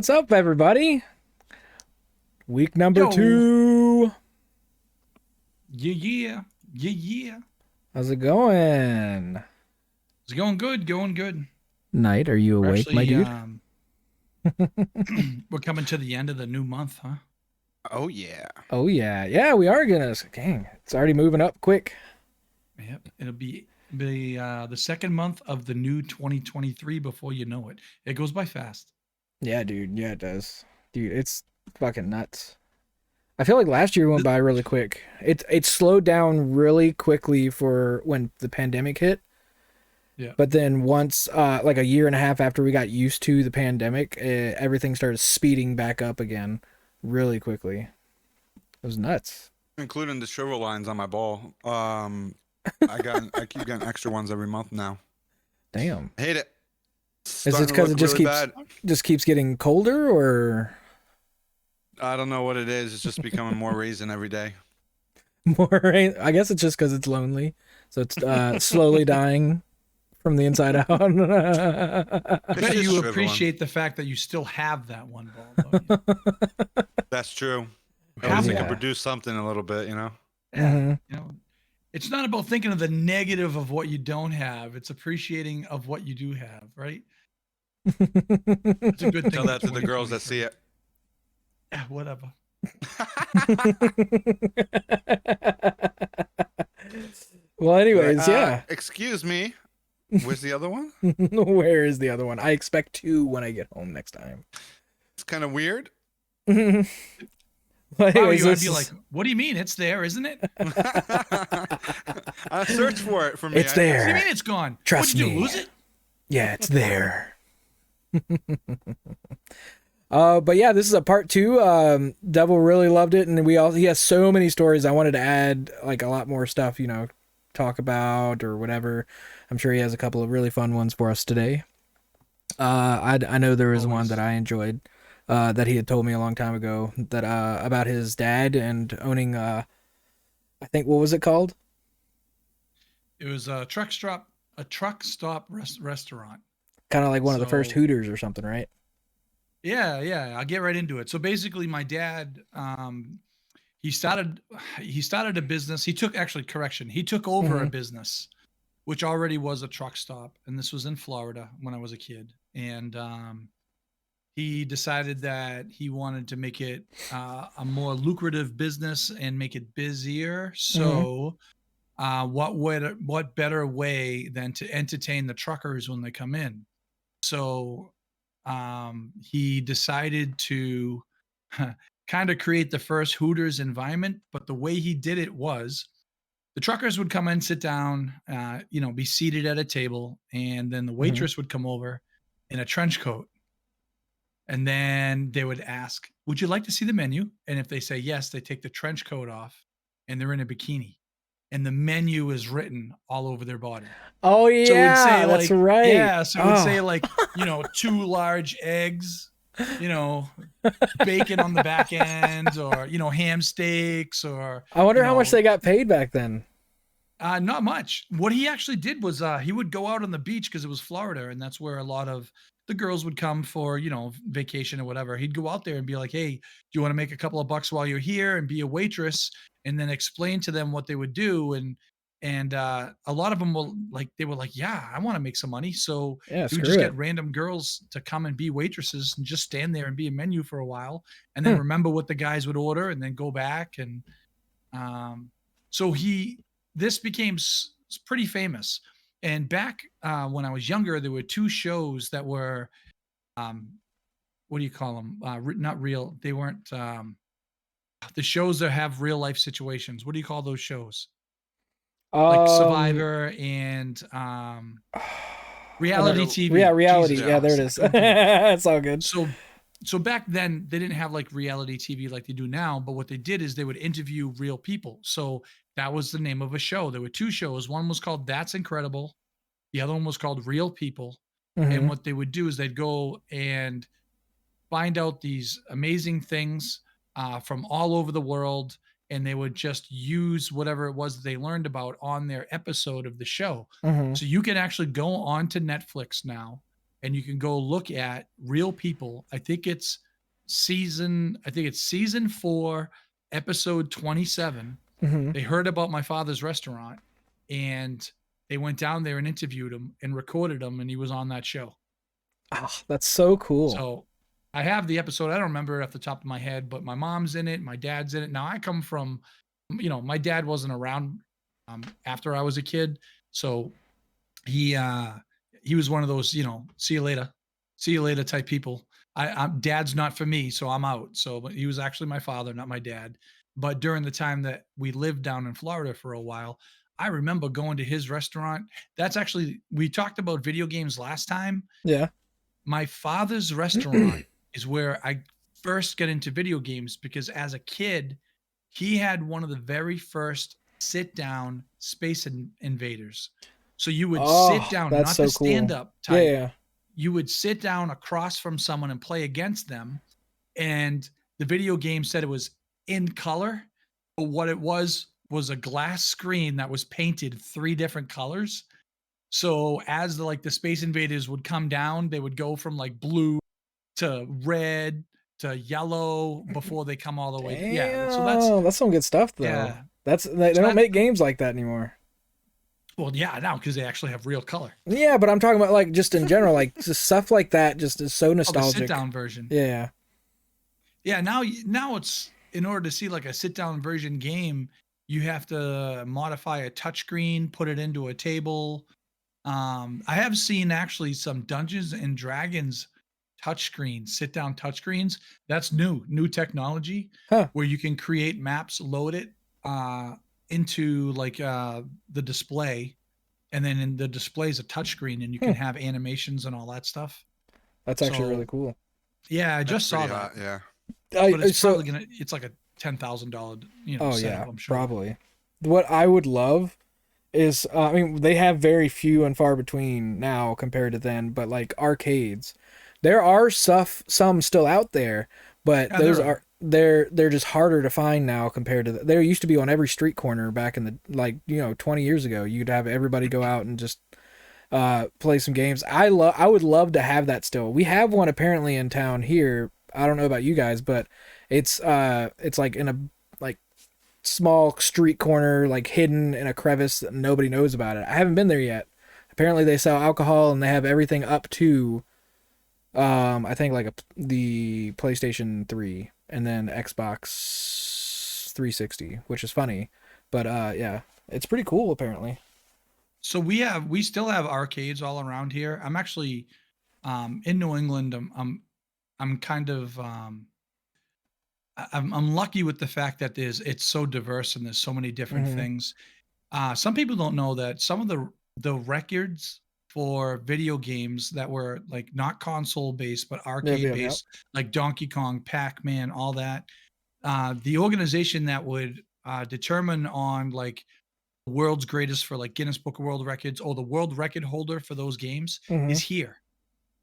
What's up, everybody? Week number Yo, 2. yeah. How's it going? It's going good, going good. Night, are you We're awake, my actually dude? we're coming to the end of the new month, huh? Oh yeah. Oh, yeah. Yeah, we are gonna. Dang, it's already moving up quick. Yep. It'll be the second month of the new 2023 before you know it. It goes by fast. Yeah, dude. Yeah, it does. Dude, it's fucking nuts. I feel like last year went Th- by really quick. It slowed down really quickly for when the pandemic hit. Yeah. But then once, like a year and a half after we got used to the pandemic, everything started speeding back up again really quickly. It was nuts. Including the shrivel lines on my ball. I keep getting extra ones every month now. Damn. I hate it. Is it Starting to because it look really bad. just keeps getting colder, or I don't know what it is. It's just becoming more raisin every day. more? I guess it's just because it's lonely, so it's slowly dying from the inside out. I It's bet just you shriveling. appreciate the fact that you still have that one ball, don't you? That's true. Oh, At least I yeah. can produce something a little bit, you know? Yeah. Mhm. You know, it's not about thinking of the negative of what you don't have. It's appreciating of what you do have, right? It's a good thing Tell for that to the girls that see 2023. it. Yeah, whatever. Well, You're like, anyways, yeah. excuse me. Where's the other one? Where is the other one? I expect 2 when I get home next time. It's kind of weird. Well, Wow, anyways, you would this be like, is what do you mean? It's there, isn't it? I search for it for me. It's What do you there. mean it's gone? Trust What'd you do? me. Lose it? Yeah, it's there. But yeah, this is a part 2. Devil really loved it, and he has so many stories. I wanted to add like a lot more stuff, talk about or whatever. I'm sure he has a couple of really fun ones for us today. I know there was one Always. that I enjoyed, that he had told me a long time ago, that about his dad and owning I think, what was it called? It was a truck stop restaurant. Kind of like one of the first So Hooters or something, right? yeah, I'll get right into it. So basically, my dad, he started he started a business. He took actually correction. He took over a Mm-hmm. business which already was a truck stop, and this was in Florida when I was a kid. And he decided that he wanted to make it a more lucrative business and make it busier. Mm-hmm. So, what better way than to entertain the truckers when they come in? So, he decided to kind of create the first Hooters environment. But the way he did it was the truckers would come in, sit down, be seated at a table, and then the Mm-hmm. waitress would come over in a trench coat, and then they would ask, "Would you like to see the menu?" And if they say yes, they take the trench coat off, and they're in a bikini, and the menu is written all over their body. Oh So it would yeah, say that's like, right. yeah, so it would say Oh, like, 2 large eggs, you know, bacon on the back end, or ham steaks, or I you wonder how much know they got paid back then. Not much. What he actually did was he would go out on the beach because it was Florida, and that's where a lot of the girls would come for, vacation or whatever. He'd go out there and be like, "Hey, do you want to make a couple of bucks while you're here and be a waitress?" And then explain to them what they would do. And a lot of them they were like, "Yeah, I want to make some money." So Yeah, he would screw just it. get random girls to come and be waitresses and just stand there and be a menu for a while, and then Hmm. remember what the guys would order, and then go back. And um, so this became pretty famous. And back when I was younger, there were 2 shows that were, um, what do you call them? Not real. They weren't the shows that have real life situations. What do you call those shows? Like Um, Survivor and I don't reality know. Yeah, TV. reality. Jesus Yeah, Yeah. there it Christ, I is. couldn't think. It's all good. So back then they didn't have like reality TV like they do now, but what they did is they would interview real people. So that was the name of a show. There were 2 shows. One was called That's Incredible. The other one was called Real People. And Mm-hmm. what they would do is they'd go and find out these amazing things from all over the world, and they would just use whatever it was that they learned about on their episode of the show. Mm-hmm. So you can actually go on to Netflix now and you can go look at real people. I think it's season 4, episode 27. Mm-hmm. They heard about my father's restaurant, and they went down there and interviewed him and recorded him, and he was on that show. Oh, that's so cool. So I have the episode. I don't remember it off the top of my head, but my mom's in it. My dad's in it. Now I come from, my dad wasn't around after I was a kid. So he was one of those, see you later type people. I'm dad's not for me, so I'm out. So, but he was actually my father, not my dad. But during the time that we lived down in Florida for a while, I remember going to his restaurant. That's actually, we talked about video games last time. Yeah. My father's restaurant is where I first got into video games, because as a kid, he had one of the very first sit down Space Invaders. So you would sit down, that's not so the stand cool. up type. Yeah. You would sit down across from someone and play against them. And the video game said it was in color, but what it was a glass screen that was painted 3 different colors. So as the Space Invaders would come down, they would go from like blue to red to yellow before they come all the way. Damn, Yeah. So that's some good stuff though. Yeah. They don't make games like that anymore. Well, yeah, now because they actually have real color. Yeah, but I'm talking about like just in general, like just stuff like that just is so nostalgic. The sit down version. Yeah. Yeah. Now it's, in order to see like a sit down version game, you have to modify a touchscreen, put it into a table. I have seen actually some Dungeons and Dragons touchscreens, sit down touchscreens. That's new technology, where you can create maps, load it into the display, and then in the display is a touchscreen, and you can have animations and all that stuff. That's actually really cool. Yeah, I just saw that. Yeah. But it's probably it's like a $10,000, oh setup, yeah, I'm sure. probably. What I would love is, I mean, they have very few and far between now compared to then, but like arcades, there are some still out there, but they're just harder to find now compared to there used to be on every street corner back in the 20 years ago. You'd have everybody go out and just play some games. I would love to have that still. We have one apparently in town here. I don't know about you guys, but it's like in a small street corner, like hidden in a crevice that nobody knows about it. I haven't been there yet. Apparently they sell alcohol and they have everything up to I think the PlayStation 3 and then Xbox 360, which is funny. But yeah, it's pretty cool apparently. So we still have arcades all around here. I'm actually in New England. I'm kind of I'm lucky with the fact that it's so diverse and there's so many different things. Some people don't know that some of the records for video games that were like not console based but arcade based, like Donkey Kong, Pac-Man, all that. The organization that would determine on like the world's greatest for like Guinness Book of World Records or the world record holder for those games is here.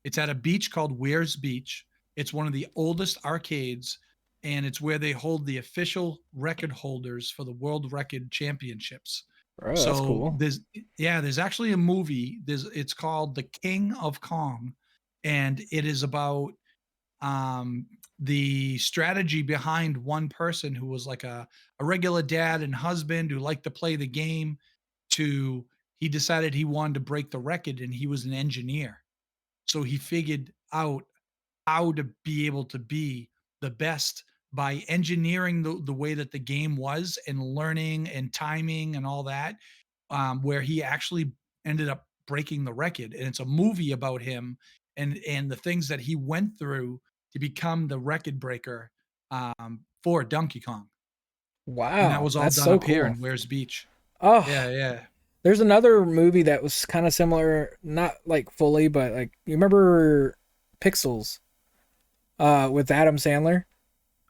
It's at a beach called Weir's Beach. It's one of the oldest arcades, and it's where they hold the official record holders for the World Record Championships. Oh, so that's cool. There's actually a movie. It's called The King of Kong, and it is about the strategy behind one person who was like a regular dad and husband who liked to play the game, to he decided he wanted to break the record, and he was an engineer. So he figured out how to be able to be the best by engineering the way that the game was and learning and timing and all that, where he actually ended up breaking the record. And it's a movie about him and the things that he went through to become the record breaker for Donkey Kong. Wow. And that was all done up here in Weir's Beach. Oh, yeah. There's another movie that was kind of similar, not like fully, but like, you remember Pixels with Adam Sandler?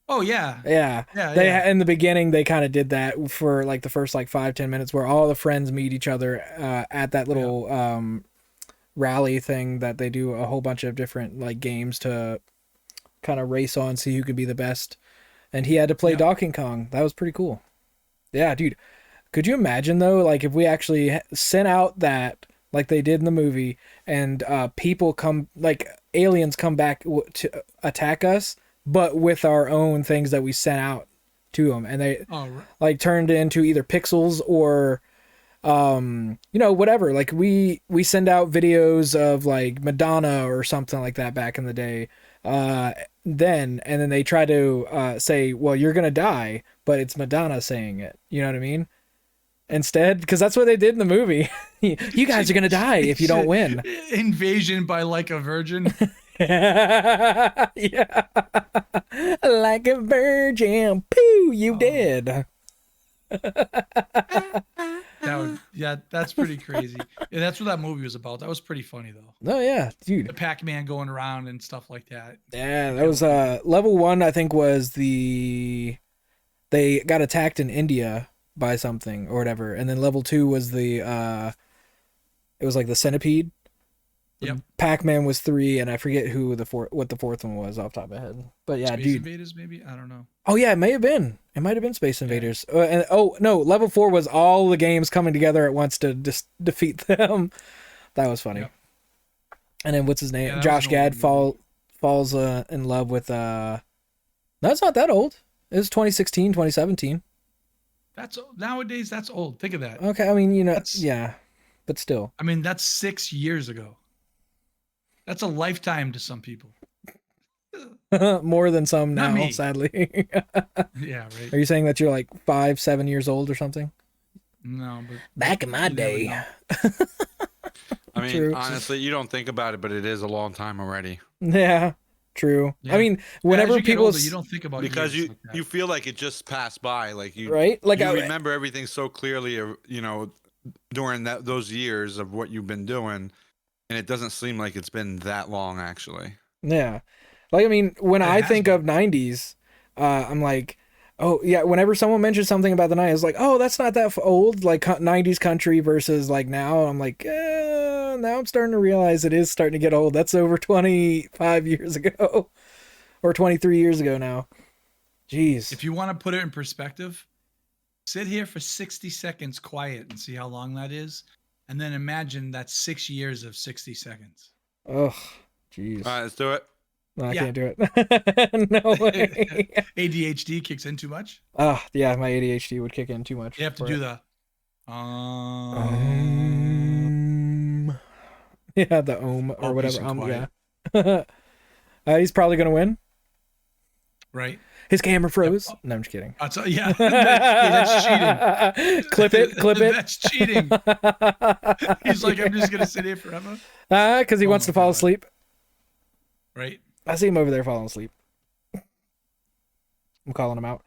Oh yeah. They in the beginning they kind of did that for like the first like 5-10 minutes, where all the friends meet each other at that little rally thing that they do a whole bunch of different like games to kind of race on, see who could be the best. And he had to play Donkey Kong. That was pretty cool. Yeah, dude. Could you imagine though, like if we actually sent out that like they did in the movie, and people come, like aliens come back to attack us, but with our own things that we sent out to them, and they Oh, right. like turned into either pixels or whatever. Like we send out videos of like Madonna or something like that back in the day, then they try to say, well, you're gonna die, but it's Madonna saying it, you know what I mean, instead, because that's what they did in the movie. You guys are gonna die if you don't win. Invasion by like a virgin. Yeah. Like a virgin. Pooh, you did. That's pretty crazy. Yeah, that's what that movie was about. That was pretty funny though. Oh yeah, dude. The Pac-Man going around and stuff like that. Yeah, that was level 1, I think, was they got attacked in India by something or whatever, and then level 2 was it was like the centipede. Yep. Pac-Man was 3, and I forget what the fourth one was off the top of my head. But yeah, Space dude. Invaders, maybe? I don't know. Oh yeah, it might have been Space Invaders. No, level 4 was all the games coming together at once to just defeat them. That was funny. Yep. And then what's his name? Yeah, Josh was an Gad old falls in love with no, it's not that old. It was 2016, 2017. Nowadays that's old. Think of that. Okay, I mean, yeah, but still. I mean, that's 6 years ago. That's a lifetime to some people. More than some Not now, me. sadly. Yeah, right. Are you saying that you're like 5-7 years old or something? No, but Back in my you never day. know. I mean, True. honestly, you don't think about it, but it is a long time already. Yeah, true. Yeah. I mean, As whenever you get people older, you don't think about Because years you like that. you feel like it just passed by, like you right? Like you remember everything so clearly, during those years of what you've been doing, and it doesn't seem like it's been that long actually. yeah. Like, I mean, when It I has think been. of 90s, I'm like, oh, yeah, whenever someone mentions something about the 90s, like, oh, that's not that old, like 90s country versus like now, I'm like, now I'm starting to realize it is starting to get old. That's over 25 years ago or 23 years ago now. Jeez. If you want to put it in perspective, sit here for 60 seconds quiet and see how long that is. And then imagine that's 6 years of 60 seconds. Oh, jeez. All right, let's do it. No, I Yeah. can't do it. No way. ADHD kicks in too much. Yeah, my ADHD would kick in too much. You have to for do it. the Yeah, the ohm or Oh, whatever. peace and quiet. Yeah. He's probably gonna win. right. His camera froze. No, I'm just kidding. Yeah, that's cheating. Clip it. That's cheating. He's like, I'm just gonna sit here forever. Because he Oh wants my to fall God. asleep. Right. I see him over there falling asleep. I'm calling him out.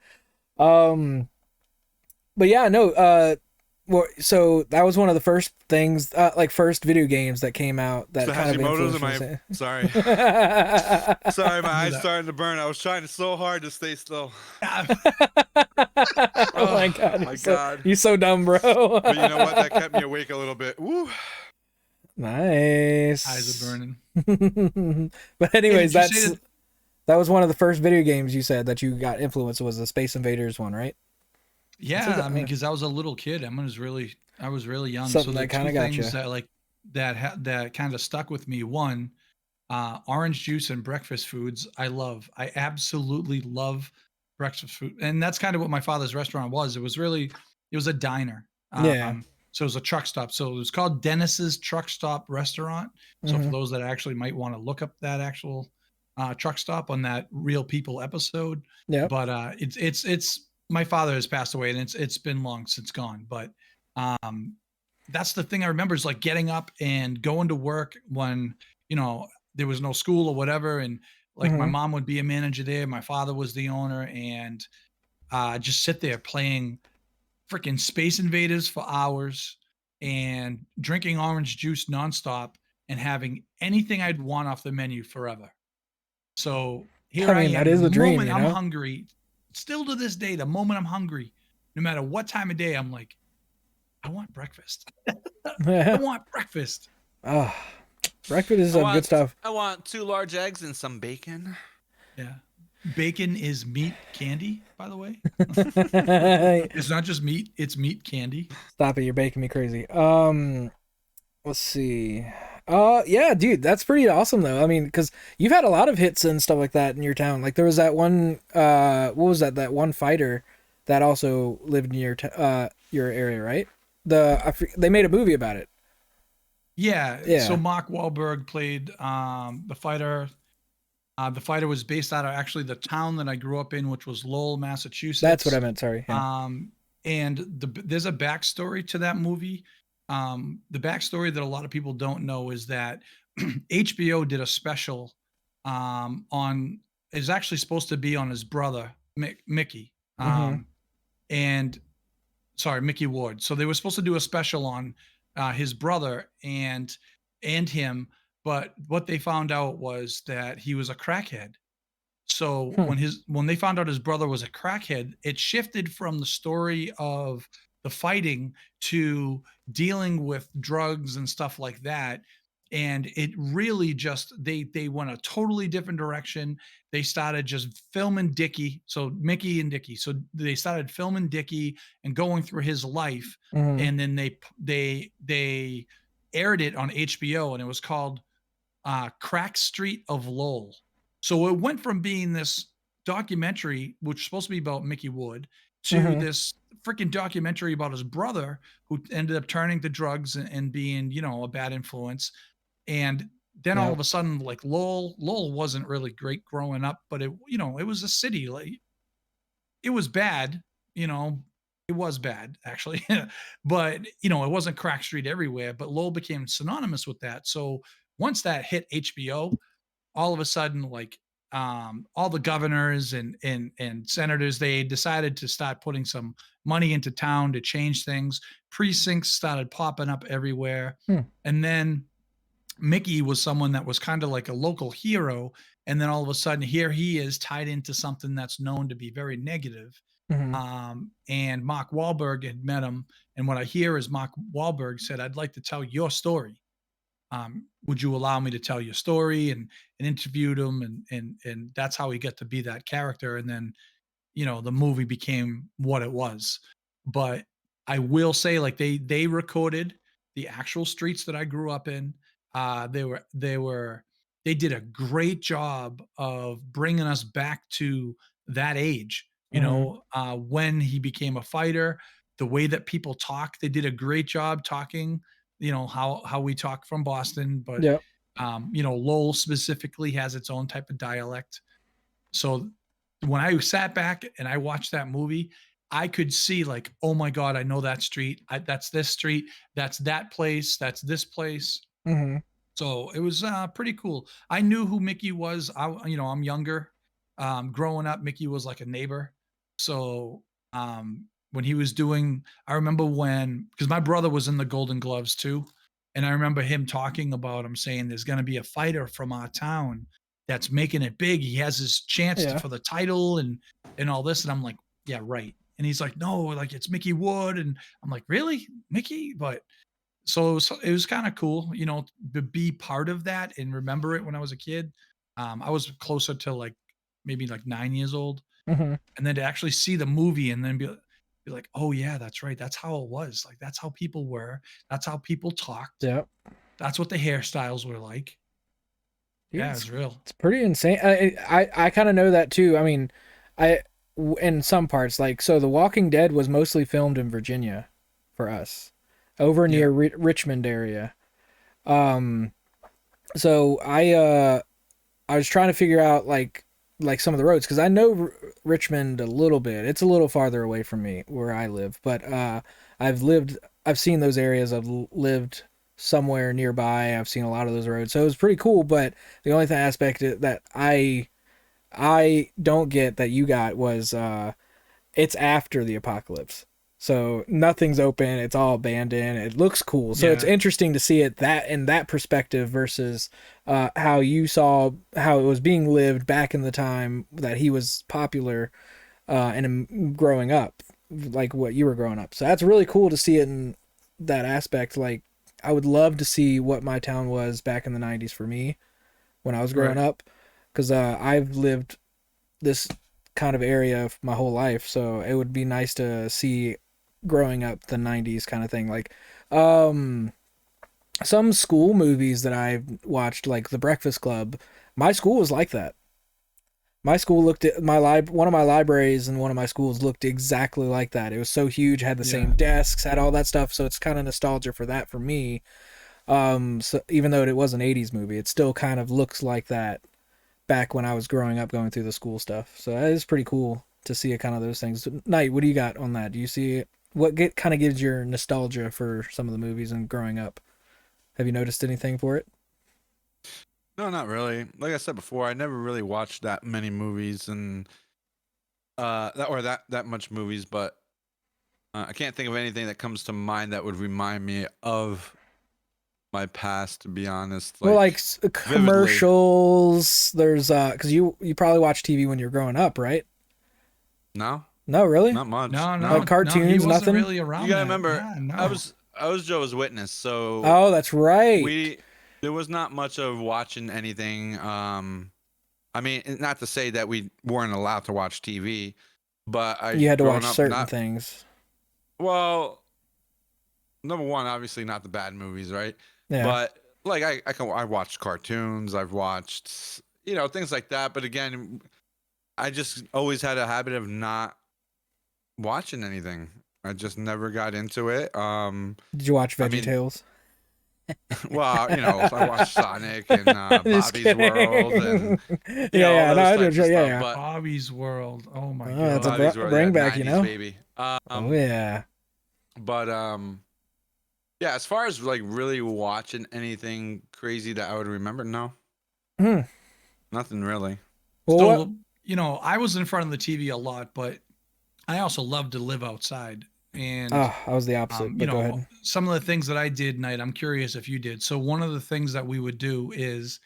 But yeah, no. Well, so that was one of the first things, like first video games that came out that So kind of Hashimoto's influenced in me. my sorry. Sorry, my eyes that. starting to burn. I was trying so hard to stay still. Oh my god! my God. You're so dumb, bro. But you know what? That kept me awake a little bit. Woo. Nice. Eyes are burning. But anyways, Hey, did you say that was one of the first video games you said that you got influenced, was the Space Invaders one, right? Yeah, I mean, because I was a little kid. I was really young. Something so the that kinda two got things ya. that like that kind of stuck with me. One, orange juice and breakfast foods. I absolutely love breakfast food, and that's kind of what my father's restaurant was. It was a diner. Yeah. So it was a truck stop. So it was called Dennis's Truck Stop Restaurant. So for Mhm. those that actually might want to look up that actual truck stop on that Real People episode. Yep. But it's my father has passed away, and it's been long since gone. But that's the thing I remember is like getting up and going to work when there was no school or whatever, and like my Mhm. mom would be a manager there, my father was the owner, and just sit there playing freaking Space Invaders for hours and drinking orange juice nonstop and having anything I'd want off the menu forever. So here I mean, am. that is the dream, moment you I'm know? hungry, still to this day, the moment I'm hungry, no matter what time of day, I'm like, I want breakfast. I want breakfast. Oh, breakfast is some good stuff. I want 2 large eggs and some bacon. Yeah. Bacon is meat candy, by the way. It's not just meat, it's meat candy. Stop it! You're making me crazy. Let's see. Yeah, dude, that's pretty awesome though. I mean, because you've had a lot of hits and stuff like that in your town. Like there was that one. What was that? That one fighter that also lived in your area, right? They made a movie about it. Yeah. So Yeah, Mark Wahlberg played the fighter. The fighter was based out of actually the town that I grew up in, which was Lowell, that's what Massachusetts. I meant. Sorry. Yeah. Um, and there's a backstory to that movie. The backstory that a lot of people don't know is that HBO did a special on is actually supposed to be on his brother Mickey, Mm-hmm. and sorry, Mickey Ward. So they were supposed to do a special on his brother and him, but what they found out was that he was a crackhead. So Hmm. when they found out his brother was a crackhead, it shifted from the story of the fighting to dealing with drugs and stuff like that. And it really just they went a totally different direction. They started just filming Dickie, so Mickey and Dickie. So they started filming Dickie and going through his life, Mm-hmm. and then they aired it on HBO, and it was called Crack Street of Lowell. So it went from being this documentary, which was supposed to be about Mickey Wood, to Mm-hmm. this freaking documentary about his brother who ended up turning to drugs and being, a bad influence. And then all Yep. of a sudden, like Lowell wasn't really great growing up, but it was a city. Like it was bad, you know, it was bad actually, but it wasn't crack street everywhere. But Lowell became synonymous with that. So once that hit HBO, all of a sudden, like all the governors and senators, they decided to start putting some money into town to change things. Precincts started popping up everywhere, Hmm. and then Mickey was someone that was kind of like a local hero. And then all of a sudden, here he is tied into something that's known to be very negative. Mm-hmm. And Mark Wahlberg had met him. And what I hear is Mark Wahlberg said, "I'd like to tell your story. Would you allow me to tell your story?" And interviewed him. And that's how he got to be that character. And then the movie became what it was. But I will say, like they recorded the actual streets that I grew up in. They did a great job of bringing us back to that age. Mm-hmm. When he became a fighter, the way that people talk, they did a great job talking. How we talk from Boston, but Yep. Lowell specifically has its own type of dialect. So when I sat back and I watched that movie, I could see like, oh my god, I know that street. That's this street. That's that place. That's this place. Mm-hmm. So it was pretty cool. I knew who Mickey was. I'm younger. Growing up, Mickey was like a neighbor. So when he was doing, I remember because my brother was in the Golden Gloves too, and I remember him talking about him saying there's going to be a fighter from our town that's making it big. He has his chance Yeah. for the title and all this, and I'm like, yeah, right. And he's like, no, like it's Mickey Wood, and I'm like, really, Mickey? But so it was kind of cool, to be part of that and remember it when I was a kid. I was closer to like maybe like 9 years old, Mm-hmm. and then to actually see the movie and then be like, oh yeah, that's right. That's how it was. Like that's how people were. That's how people talked. Yep. That's what the hairstyles were like. Dude, Yeah, it's real. it's pretty insane. I kind of know that too. I mean, I in some parts, like, so The Walking Dead was mostly filmed in Virginia for us, over Yeah. near Richmond area. Um, so I was trying to figure out like some of the roads because I know Richmond a little bit. It's a little farther away from me where I live, but I've seen those areas. I've lived somewhere nearby. I've seen a lot of those roads, so it was pretty cool. But the only thing aspect that I don't get that you got was it's after the apocalypse. So nothing's open, it's all abandoned. It looks cool. So it's Yeah. interesting to see it that in that perspective versus how you saw how it was being lived back in the time that he was popular and growing up, like what you were growing up. So that's really cool to see it in that aspect. Like I would love to see what my town was back in the 90s for me when I was growing Right. up because I've lived this kind of area my whole life, so it would be nice to see growing up the 90s kind of thing. Like um some school movies that I've watched, like The Breakfast Club. My school was like that. My school looked at one of my libraries in one of my schools looked exactly like that. It was so huge, had the same desks, had all that stuff. So it's kind of nostalgia for that for me. So even though it was an 80s movie, it still kind of looks like that back when I was growing up going through the school stuff. So that is pretty cool to see kind of those things. Knight, what do you got on that? Do you see what kind of gives your nostalgia for some of the movies and growing up? Have you noticed anything for it? No, not really. Like I said before, I never really watched that many movies and that much movies, but I can't think of anything that comes to mind that would remind me of my past. To be honest, Well, like like vividly. commercials. There's because you probably watch TV when you're growing up, right? No, No, really? not much. No, No, Like no, no. He cartoons, wasn't nothing. really you around gotta that. remember, Yeah, I no. was Joe's witness, so Oh, that's right. we there was not much of watching anything. I mean, not to say that we weren't allowed to watch TV, but I You had to growing watch up certain not things. well. Number one, obviously not the bad movies, right? Yeah. But like I watched cartoons, I've watched things like that. But again, I just always had a habit of not watching anything. I just never got into it. Did you watch I mean, VeggieTales? well, I watched Sonic and Just Bobby's World and kidding. Yeah, all yeah. No, those I do. types of Yeah, stuff. yeah. But Bobby's World. Oh my Oh, that's a god. Bobby's World, yeah, bring back, you '90s know. baby. Oh yeah. But yeah, as far as like really watching anything crazy that I would remember, no, Hmm. nothing really. Well, what? So, I was in front of the TV a lot, but I also loved to live outside. And Oh, I was the opposite. But go ahead. some of the things that I did, Night, I'm curious if you did. So one of the things that we would do is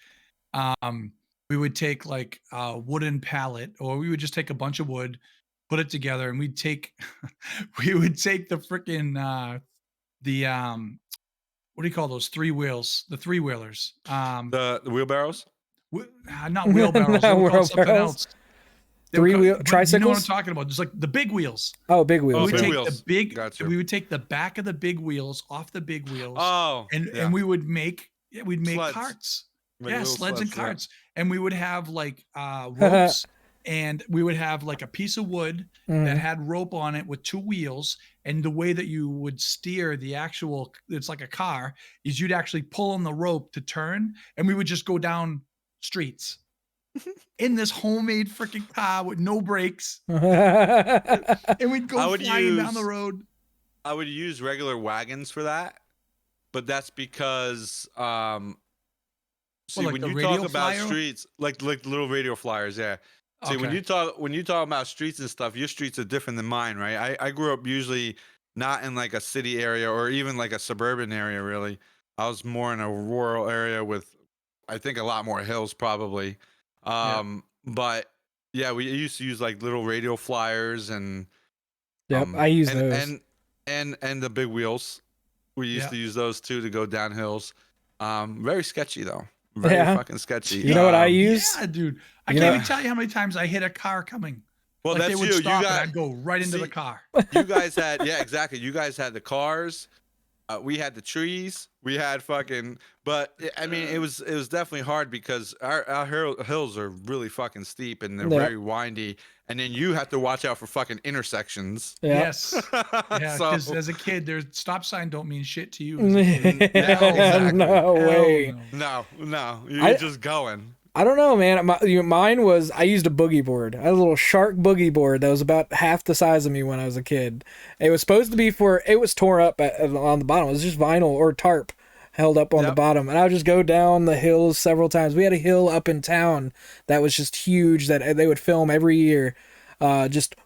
um we would take like a wooden pallet, or we would just take a bunch of wood, put it together, and we'd take we would take the freaking the what do you call those three wheels? The three wheelers. The wheelbarrows. Not wheelbarrows. They Not were called something wheelbarrows. else. They were Three called, wheel but you know what I'm tricycles. talking about? Just like the big wheels. Oh, big We Oh, wheels. would big Yeah. take wheels. the big. Gotcha. We would take the back of the big wheels off the big wheels, Oh, and yeah. we would make we'd make Sleds. carts. Like Yeah, little sleds and sleds, yeah. carts, and we would have like ropes, and we would have like a piece of wood that Mhm. had rope on it with two wheels, and the way that you would steer the actual, it's like a car, is you'd actually pull on the rope to turn, and we would just go down streets in this homemade freaking car with no brakes, and we'd go I would flying down the use road. I would use regular wagons for that, but that's because see, Like when the you radio talk about flyer? streets, like little radio flyers, yeah. See, when Okay. you talk about streets and stuff, your streets are different than mine, right? I grew up usually not in like a city area or even like a suburban area, really. I was more in a rural area with, I think, a lot more hills, probably. Yeah. But yeah, we used to use like little radio flyers and Yep, um I use and those. and and the big wheels. We used Yeah. to use those too to go down hills. Very sketchy though. Very Yeah. fucking sketchy. You know what I use? Yeah, dude. I You can't know, even tell you how many times I hit a car coming. Well, Like they that's would you. You stop and got I'd go right into the see. car. You guys had, yeah, exactly. You guys had the cars. We had the trees. We had fucking. But I mean, it was definitely hard because our hills are really fucking steep and they're yeah, very windy, and then you have to watch out for fucking intersections. yeah. Yes. Yeah, So because as a kid, their stop sign don't mean shit to you as a kid. yeah, Hell exactly. No Hell way. no. no, you're I just going. I don't know, man. Mine was I used a boogie board. I had a little shark boogie board that was about half the size of me when I was a kid. It was supposed to be it was tore up on the bottom. It was just vinyl or tarp held up on the Yep. bottom, and I would just go down the hills several times. We had a hill up in town that was just huge that they would film every year. Just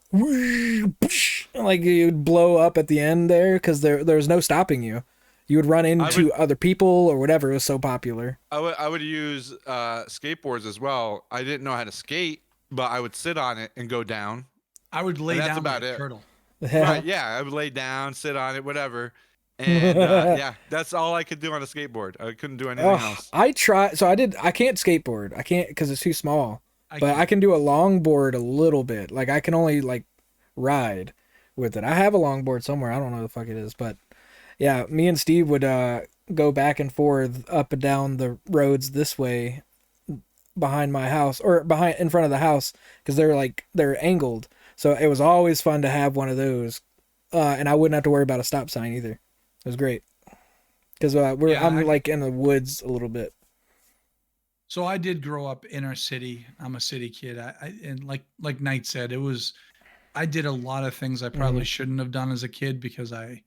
like it would blow up at the end there because there was no stopping you. You would run into other people or whatever. It was so popular. I would use skateboards as well. I didn't know how to skate, but I would sit on it and go down. I would lay And that's down about like a it. turtle. Right? Yeah, I would lay down, sit on it, whatever. And yeah, that's all I could do on a skateboard. I couldn't do anything else. I try. So I can't skateboard. I can't because it's too small. But I can't. can do a longboard a little bit. Like I can only like ride with it. I have a longboard somewhere. I don't know who the fuck it is, but yeah, me and Steve would go back and forth up and down the roads this way behind my house or behind in front of the house because they're angled. So it was always fun to have one of those, and I wouldn't have to worry about a stop sign either. It was great because I'm like in the woods a little bit. So I did grow up inner city. I'm a city kid. And like Knight said, I did a lot of things I probably shouldn't have done as a kid because I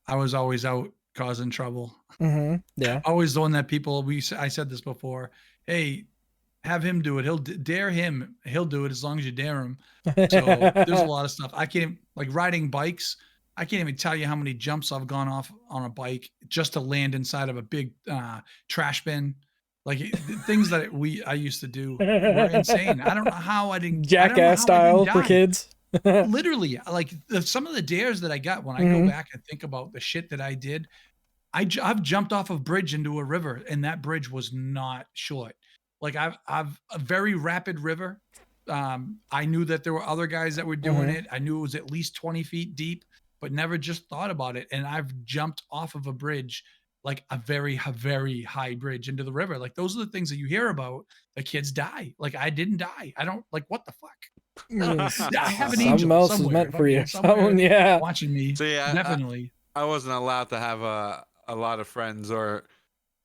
was always out causing trouble. Yeah. Always the one that I said this before. Hey, have him do it. He'll dare him. He'll do it as long as you dare him. So there's a lot of stuff. I can't like riding bikes. I can't even tell you how many jumps I've gone off on a bike just to land inside of a big trash bin. Like things that I used to do were insane. I don't know how I didn't jackass style for kids. Literally, like some of the dares that I got when I go back and think about the shit that I did. I've jumped off a bridge into a river, and that bridge was not short. Like I've a very rapid river. I knew that there were other guys that were doing it. I knew it was at least 20 feet deep, but never just thought about it. And I've jumped off of a bridge, like a very, very high bridge into the river. Like those are the things that you hear about. The kids die. Like I didn't die. I don't like what the fuck. I have an angel Something else somewhere. is meant for you. Somewhere Yeah. watching me. So yeah, definitely. I wasn't allowed to have a lot of friends or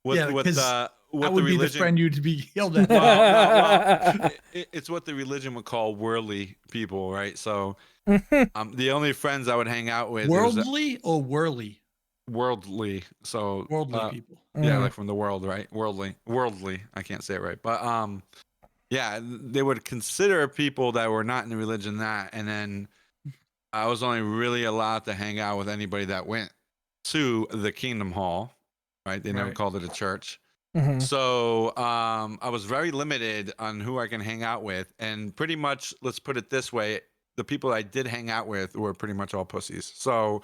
what I the would religion. be the friend you'd be killed at. Well, it's what the religion would call worldly people, right? So, the only friends I would hang out with worldly or whirly. Worldly, so worldly people. Yeah, like from the world, right? Worldly. I can't say it right, but yeah, they would consider people that were not in the religion that, and then I was only really allowed to hang out with anybody that went to the Kingdom Hall, right? They never called it a church. So I was very limited on who I can hang out with, and pretty much, let's put it this way, the people I did hang out with were pretty much all pussies. So,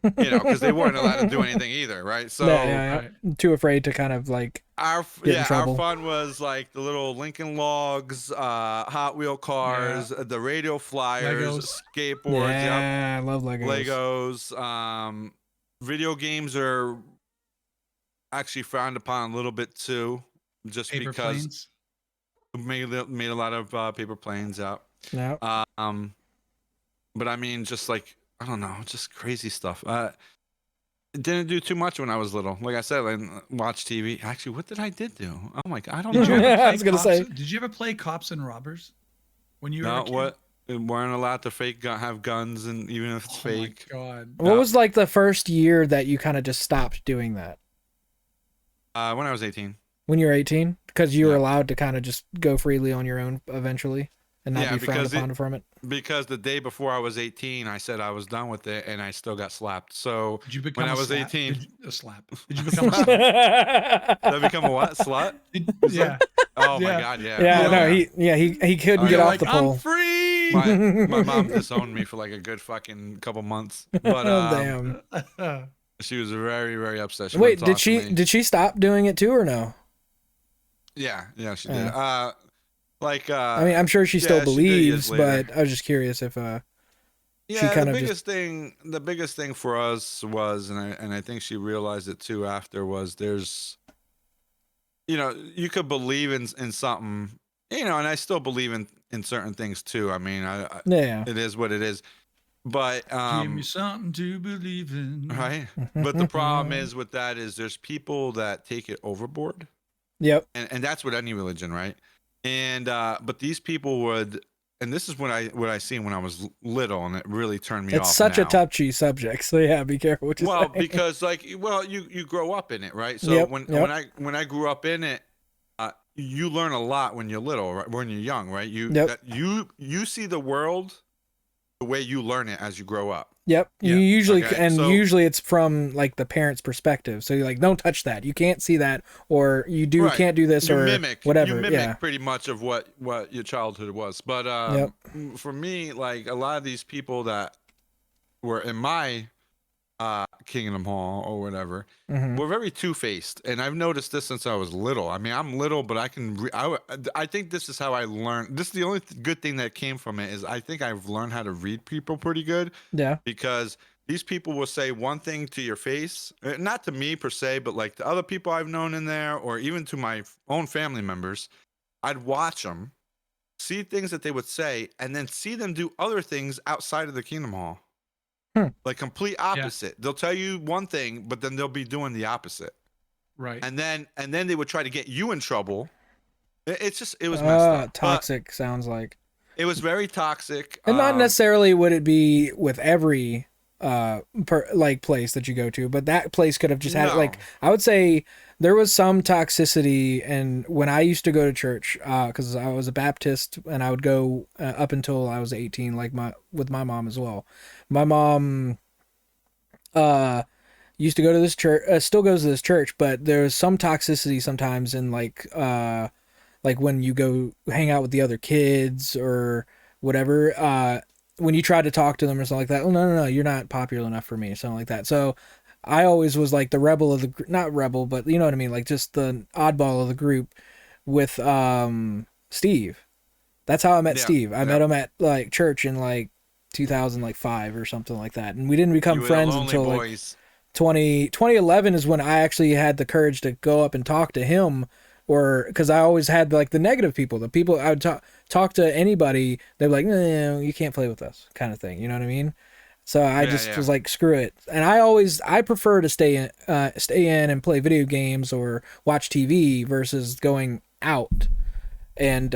because they weren't allowed to do anything either, right? So yeah. Too afraid to kind of like our fun was like the little Lincoln Logs, Hot Wheel cars, the radio flyers, skateboards. Yeah, I love Legos. Legos. Video games are actually frowned upon a little bit too, just paper because planes. made a lot of paper planes out. Yeah. But I mean, just like, I don't know, just crazy stuff. Didn't do too much when I was little. Like I said, I watch TV. Actually, what did I do? Oh my God, I don't know. I was gonna say. Did you ever play Cops and Robbers when you were a kid? What? We weren't allowed to have guns, and even if it's fake. My God. What was like the first year that you kind of just stopped doing that? When I was 18. When you were 18? Because you were allowed to kind of just go freely on your own eventually and not be frowned upon from it? Because the day before I was 18, I said I was done with it, and I still got slapped. So did you become when I was 18, a slap? Did you become a slut? Did I become a what? Slut? Yeah. Oh my God, yeah. Yeah, no, he couldn't get off the pole. I'm free. My mom disowned me for like a good fucking couple months. But damn. She was very, very upset. Wait, did she stop doing it too or no? Yeah, she did. I mean, I'm sure she still believes, but I was just curious if she kind of the biggest thing for us was, and I think she realized it too after, was there's, you could believe in something, and I still believe in certain things too. I mean, it is what it is. But give me something to believe in, right? But the problem is with that is there's people that take it overboard. Yep. And that's with any religion, right? And but these people would, and this is what I seen when I was little, and it really turned me off. It's such a touchy subject, so yeah, be careful what you say. Because you grow up in it, right? So when I grew up in it, you learn a lot when you're little, right? When you're young, right? You see the world the way you learn it as you grow up. Yep. You usually usually it's from like the parent's perspective. So you're like, don't touch that. You can't see that, or you can't do this, or whatever. You mimic pretty much of what your childhood was. But for me, like a lot of these people that were in my Kingdom Hall or whatever were very two-faced, and I've noticed this since I was little. I mean, I'm little, but I think this is how I learned. This is the only good thing that came from it, is I think I've learned how to read people pretty good. Yeah. Because these people will say one thing to your face, not to me per se, but like to other people I've known in there, or even to my own family members. I'd watch them, see things that they would say, and then see them do other things outside of the Kingdom Hall. Hmm. Like complete Yeah. opposite. They'll tell you one thing, but then they'll be doing the opposite. Right. And then they would try to get you in trouble. It was messed up. But Toxic sounds like. it was very toxic. And not necessarily would it be with every place that you go to, but that place could have just had No. like, I would say there was some toxicity. And when I used to go to church, because I was a Baptist and I would go up until I was 18, like with my mom as well. My mom used to go to this church, still goes to this church, but there's some toxicity sometimes in like when you go hang out with the other kids or whatever, when you try to talk to them or something like that. Oh, no, you're not popular enough for me, or something like that. So I always was like the rebel of the, not rebel, but you know what I mean? Like just the oddball of the group with Steve. That's how I met Steve. I met him at like church in like 2005 or something like that. And we didn't become friends until boys. like 2011 is when I actually had the courage to go up and talk to him, or because I always had like the negative people, the people I would talk to anybody, they're like, no, you can't play with us, kind of thing. You know what I mean? So I just was like, screw it. And I prefer to stay in and play video games or watch TV versus going out and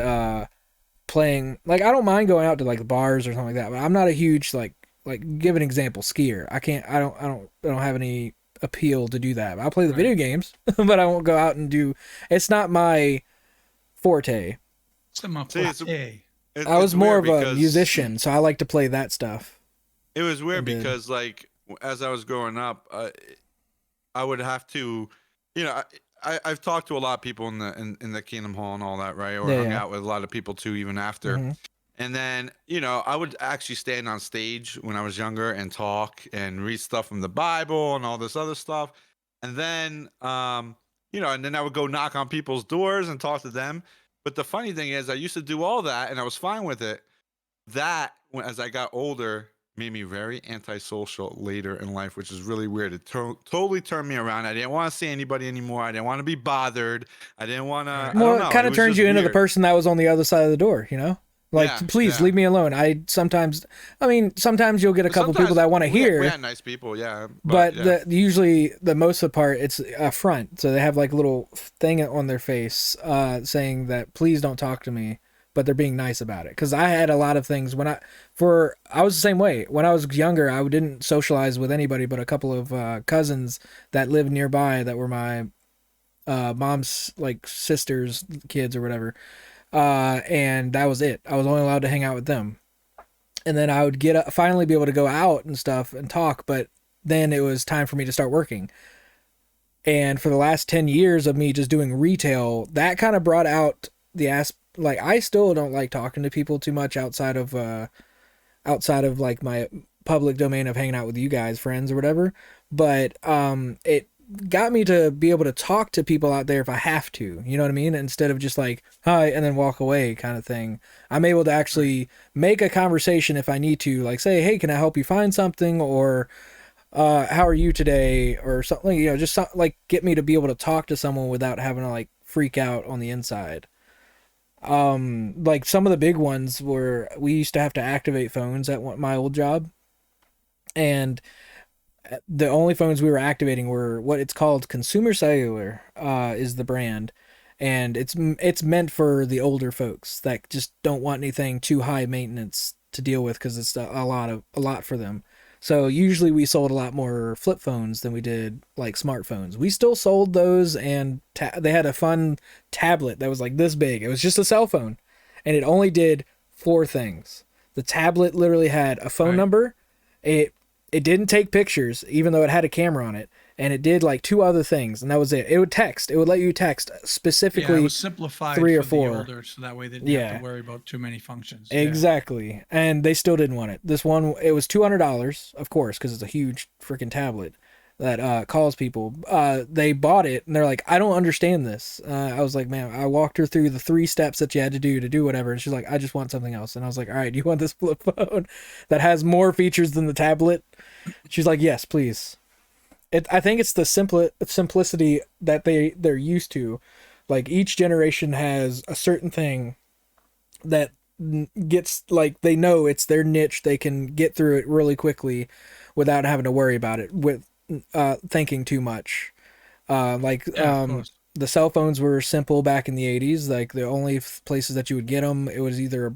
playing. Like I don't mind going out to like bars or something like that, but I'm not a huge like give an example, skier. I don't have any appeal to do that. I'll play the video games, but I won't go out and do. It's not my forte. I was more of a musician, so I like to play that stuff. It was weird because like as I was growing up, I would have to, you know, I've talked to a lot of people in the Kingdom Hall and all that, right? Or hung out with a lot of people too, even after. Mm-hmm. And then, you know, I would actually stand on stage when I was younger and talk and read stuff from the Bible and all this other stuff. And then, you know, and then I would go knock on people's doors and talk to them. But the funny thing is I used to do all that and I was fine with it. That, as I got older, made me very antisocial later in life, which is really weird. It totally turned me around. I didn't want to see anybody anymore. I didn't want to be bothered. I didn't want to. Well, it kind of turns you into the person that was on the other side of the door, you know? Like, please leave me alone. Sometimes you'll get a couple people that want to hear. We had nice people, yeah. But usually, the most of the part, it's a front. So they have like a little thing on their face saying that, please don't talk to me. But they're being nice about it. Because I had a lot of things I was the same way. When I was younger, I didn't socialize with anybody but a couple of cousins that lived nearby that were my mom's like sister's kids or whatever. And that was it. I was only allowed to hang out with them. And then I would finally be able to go out and stuff and talk, but then it was time for me to start working. And for the last 10 years of me just doing retail, that kind of brought out the like I still don't like talking to people too much outside of like my public domain of hanging out with you guys, friends or whatever. But it got me to be able to talk to people out there if I have to, you know what I mean? Instead of just like, hi, and then walk away kind of thing. I'm able to actually make a conversation if I need to, like say, hey, can I help you find something? Or how are you today? Or something, you know, just like get me to be able to talk to someone without having to like freak out on the inside. Like some of the big ones were, we used to have to activate phones at my old job. And the only phones we were activating were what it's called Consumer Cellular, is the brand. And it's meant for the older folks that just don't want anything too high maintenance to deal with because it's a lot for them. So usually we sold a lot more flip phones than we did like smartphones. We still sold those, and they had a fun tablet that was like this big. It was just a cell phone, and it only did 4 things. The tablet literally had a phone number. It didn't take pictures, even though it had a camera on it, and it did like 2 other things, and that was it. It would text. It would let you text specifically. Yeah, it was simplified 3 or for 4, the older, so that way they didn't have to worry about too many functions. Exactly, and they still didn't want it. This one, it was $200, of course, because it's a huge freaking tablet. that calls people. They bought it and they're like, I don't understand this. I was like, man, I walked her through the 3 steps that you had to do whatever, and she's like, I just want something else. And I was like, all right, do you want this flip phone that has more features than the tablet? She's like, yes, please. I think it's the simplicity that they're used to. Like each generation has a certain thing that gets, like, they know it's their niche. They can get through it really quickly without having to worry about it with thinking too much. Like Yeah, of course. the cell phones were simple back in the 80s. Like the only places that you would get them, it was either a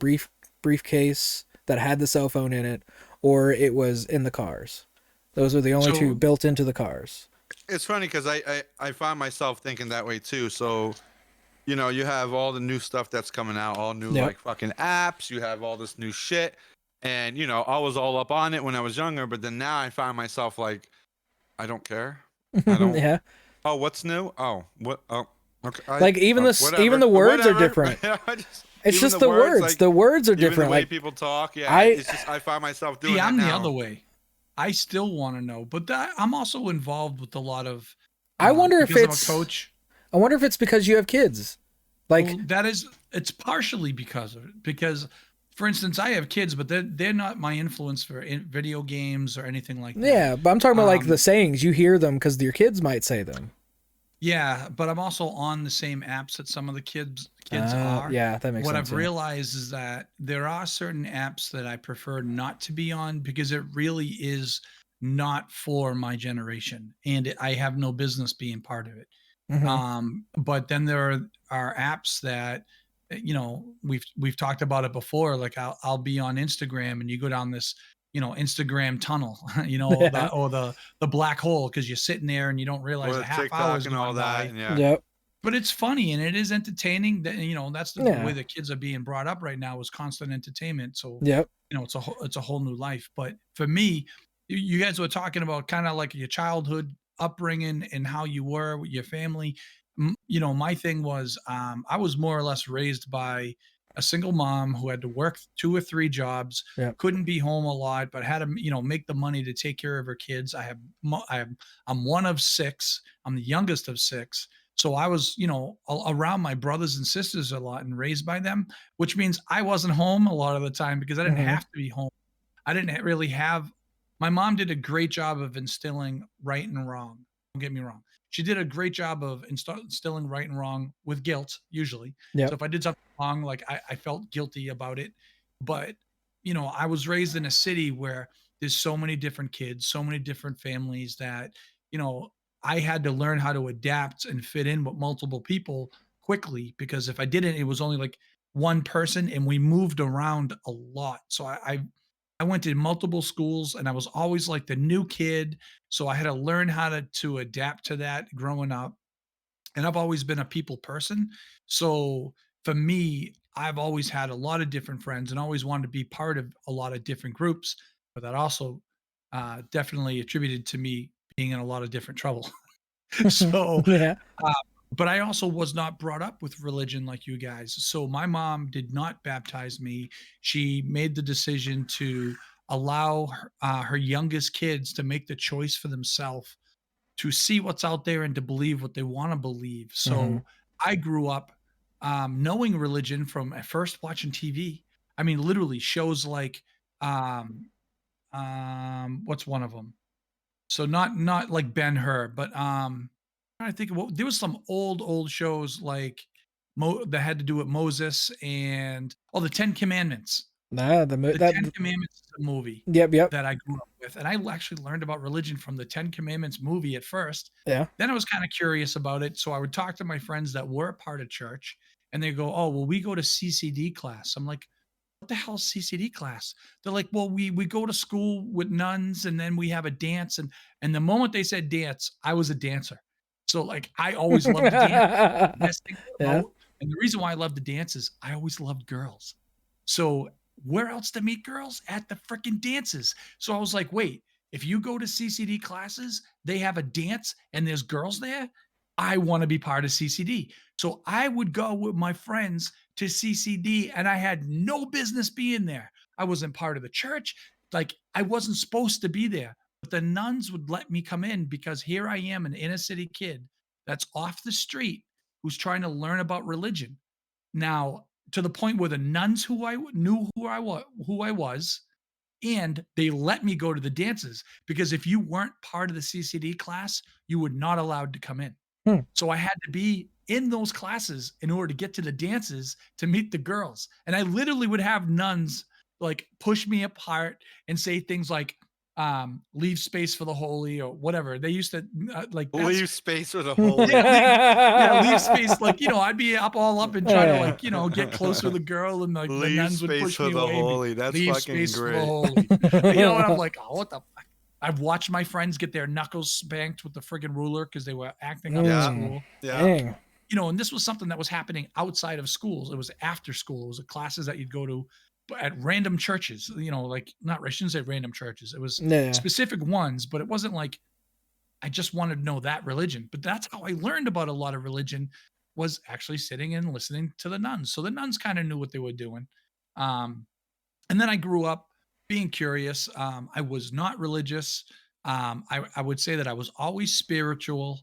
briefcase that had the cell phone in it, or it was in the cars. Those were the only two So built into the cars. It's funny because I find myself thinking that way too. So you have all the new stuff that's coming out, all new Yep. like fucking apps. You have all this new shit, and I was all up on it when I was younger, but then now I find myself like, I don't care. I don't. Yeah. Oh, what's new? Oh, what? Oh, okay. Like even even Whatever. the words are Whatever. different. It's Even just the words. like The words are even the different. way Like people talk. Yeah, I it's just I find myself doing see, that I'm the now. other way. I still want to know, but I'm also involved with a lot of I wonder if because I'm a it's coach. I wonder if it's because you have kids. Like Well, it's partially because of it. Because, for instance, I have kids, but they're not my influence for video games or anything like that. yeah, but I'm talking about like the Um, sayings. You hear them because your kids might say them. yeah, but I'm also on the same apps that some of the kids are. Yeah, that makes What sense. I've Yeah. realized is that there are certain apps that I prefer not to be on because it really is not for my generation, and I have no business being part of it. Hmm. But then there are apps that we've talked about it before. Like I'll be on Instagram and you go down this Instagram tunnel, Yeah. that or the black hole because you're sitting there and you don't Or realize the a half hour TikTok is and all going that, by. and yeah. Yep. But it's funny and it is entertaining. That that's the way Yeah. the kids are being brought up right now is constant entertainment. So Yep. it's a whole new life. But for me, you guys were talking about kind of like your childhood upbringing and how you were with your family. My thing was I was more or less raised by a single mom who had to work 2 or 3 jobs, Yep. couldn't be home a lot, but had to make the money to take care of her kids. I'm one of 6. I'm the youngest of 6. So I was, around my brothers and sisters a lot and raised by them, which means I wasn't home a lot of the time because I didn't Hmm. have to be home. I didn't really have my mom did a great job of instilling right and wrong. Don't get me wrong. She did a great job of instilling right and wrong with guilt, usually. So Yep. if I did something wrong, like I felt guilty about it. But, I was raised in a city where there's so many different kids, so many different families that, you know, I had to learn how to adapt and fit in with multiple people quickly because if I didn't, it was only like one person and we moved around a lot. So I went to multiple schools and I was always like the new kid. So I had to learn how to adapt to that growing up. And I've always been a people person. So for me, I've always had a lot of different friends and always wanted to be part of a lot of different groups. But that also definitely attributed to me being in a lot of different trouble. So Yeah. uh, but I also was not brought up with religion like you guys. So my mom did not baptize me. She made the decision to allow her youngest kids to make the choice for themselves, to see what's out there and to believe what they want to believe. Hmm. So I grew up knowing religion from at first watching TV. I mean, literally shows like um, what's one of them? So not like Ben-Hur, but, I think there was some old shows like that had to do with Moses and the Ten Commandments. Nah, The that. Ten Commandments is a movie Yep. Yep. that I grew up with, and I actually learned about religion from the Ten Commandments movie at first. Yeah. Then I was kinda curious about it, so I would talk to my friends that were a part of church, and they go, "Oh, well, we go to CCD class." I'm like, what the hell is CCD class? They're like, well, we go to school with nuns and then we have a dance. And the moment they said dance, I was a dancer. So like I always loved to dance. Best thing Yeah. about and the reason why I love to dance is I always loved girls. So where else to meet girls? At the freaking dances. So I was like, wait, if you go to CCD classes, they have a dance and there's girls there. I want to be part of CCD. So I would go with my friends to CCD and I had no business being there. I wasn't part of the church. Like I wasn't supposed to be there. But the nuns would let me come in because here I am, an inner city kid that's off the street who's trying to learn about religion. Now, to the point where the nuns knew who I was, and they let me go to the dances because if you weren't part of the CCD class, you were not allowed to come in. Hmm. So I had to be in those classes in order to get to the dances to meet the girls. And I literally would have nuns like push me apart and say things like, leave space for the holy or whatever. They used to like that's Leave space for the holy. yeah, leave space. Like, I'd be all up and try to like, get closer to the girl and like the Leave nuns would space push for me the away. holy. That's Leave fucking space for the great. holy. And I'm like, oh, what the fuck? I've watched my friends get their knuckles spanked with the friggin' ruler because they were acting up at school. Yeah. Dang. And this was something that was happening outside of schools. It was after school. It was classes that you'd go to at random churches, like I shouldn't say random churches. It was Yeah. specific ones, but it wasn't like I just wanted to know that religion. But that's how I learned about a lot of religion, was actually sitting and listening to the nuns. So the nuns kind of knew what they were doing. And then I grew up being curious. I was not religious. I would say that I was always spiritual.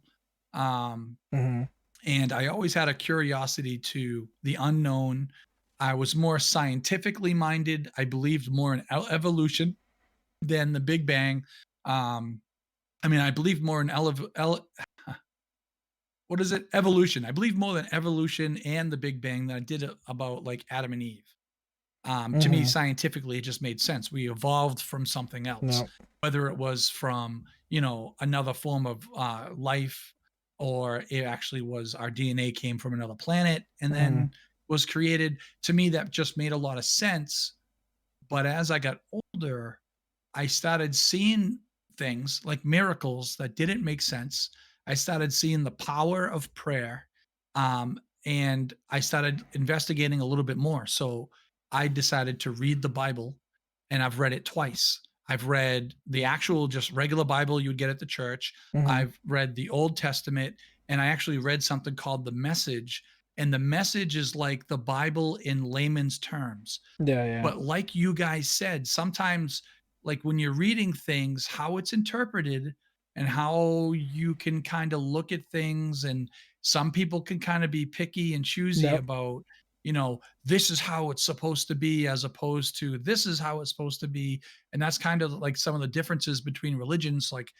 Mhm. And I always had a curiosity to the unknown. I was more scientifically minded. I believed more in evolution than the Big Bang. I believed more in what is it? Evolution. I believe more than evolution and the Big Bang than I did about like Adam and Eve. To me, Mhm. scientifically, it just made sense. We evolved from something else, No. whether it was from, another form of life, or it actually was our DNA came from another planet and Mhm. then was created. To me, that just made a lot of sense. But as I got older, I started seeing things like miracles that didn't make sense. I started seeing the power of prayer. And I started investigating a little bit more. So I decided to read the Bible, and I've read it twice. I've read the actual, just regular Bible you would get at the church. Mhm. I've read the Old Testament, and I actually read something called the Message. And the Message is like the Bible in layman's terms. Yeah, yeah. But like you guys said, sometimes, like when you're reading things, how it's interpreted and how you can kind of look at things, and some people can kind of be picky and choosy Yep. about, this is how it's supposed to be as opposed to this is how it's supposed to be. And that's kind of like some of the differences between religions, like,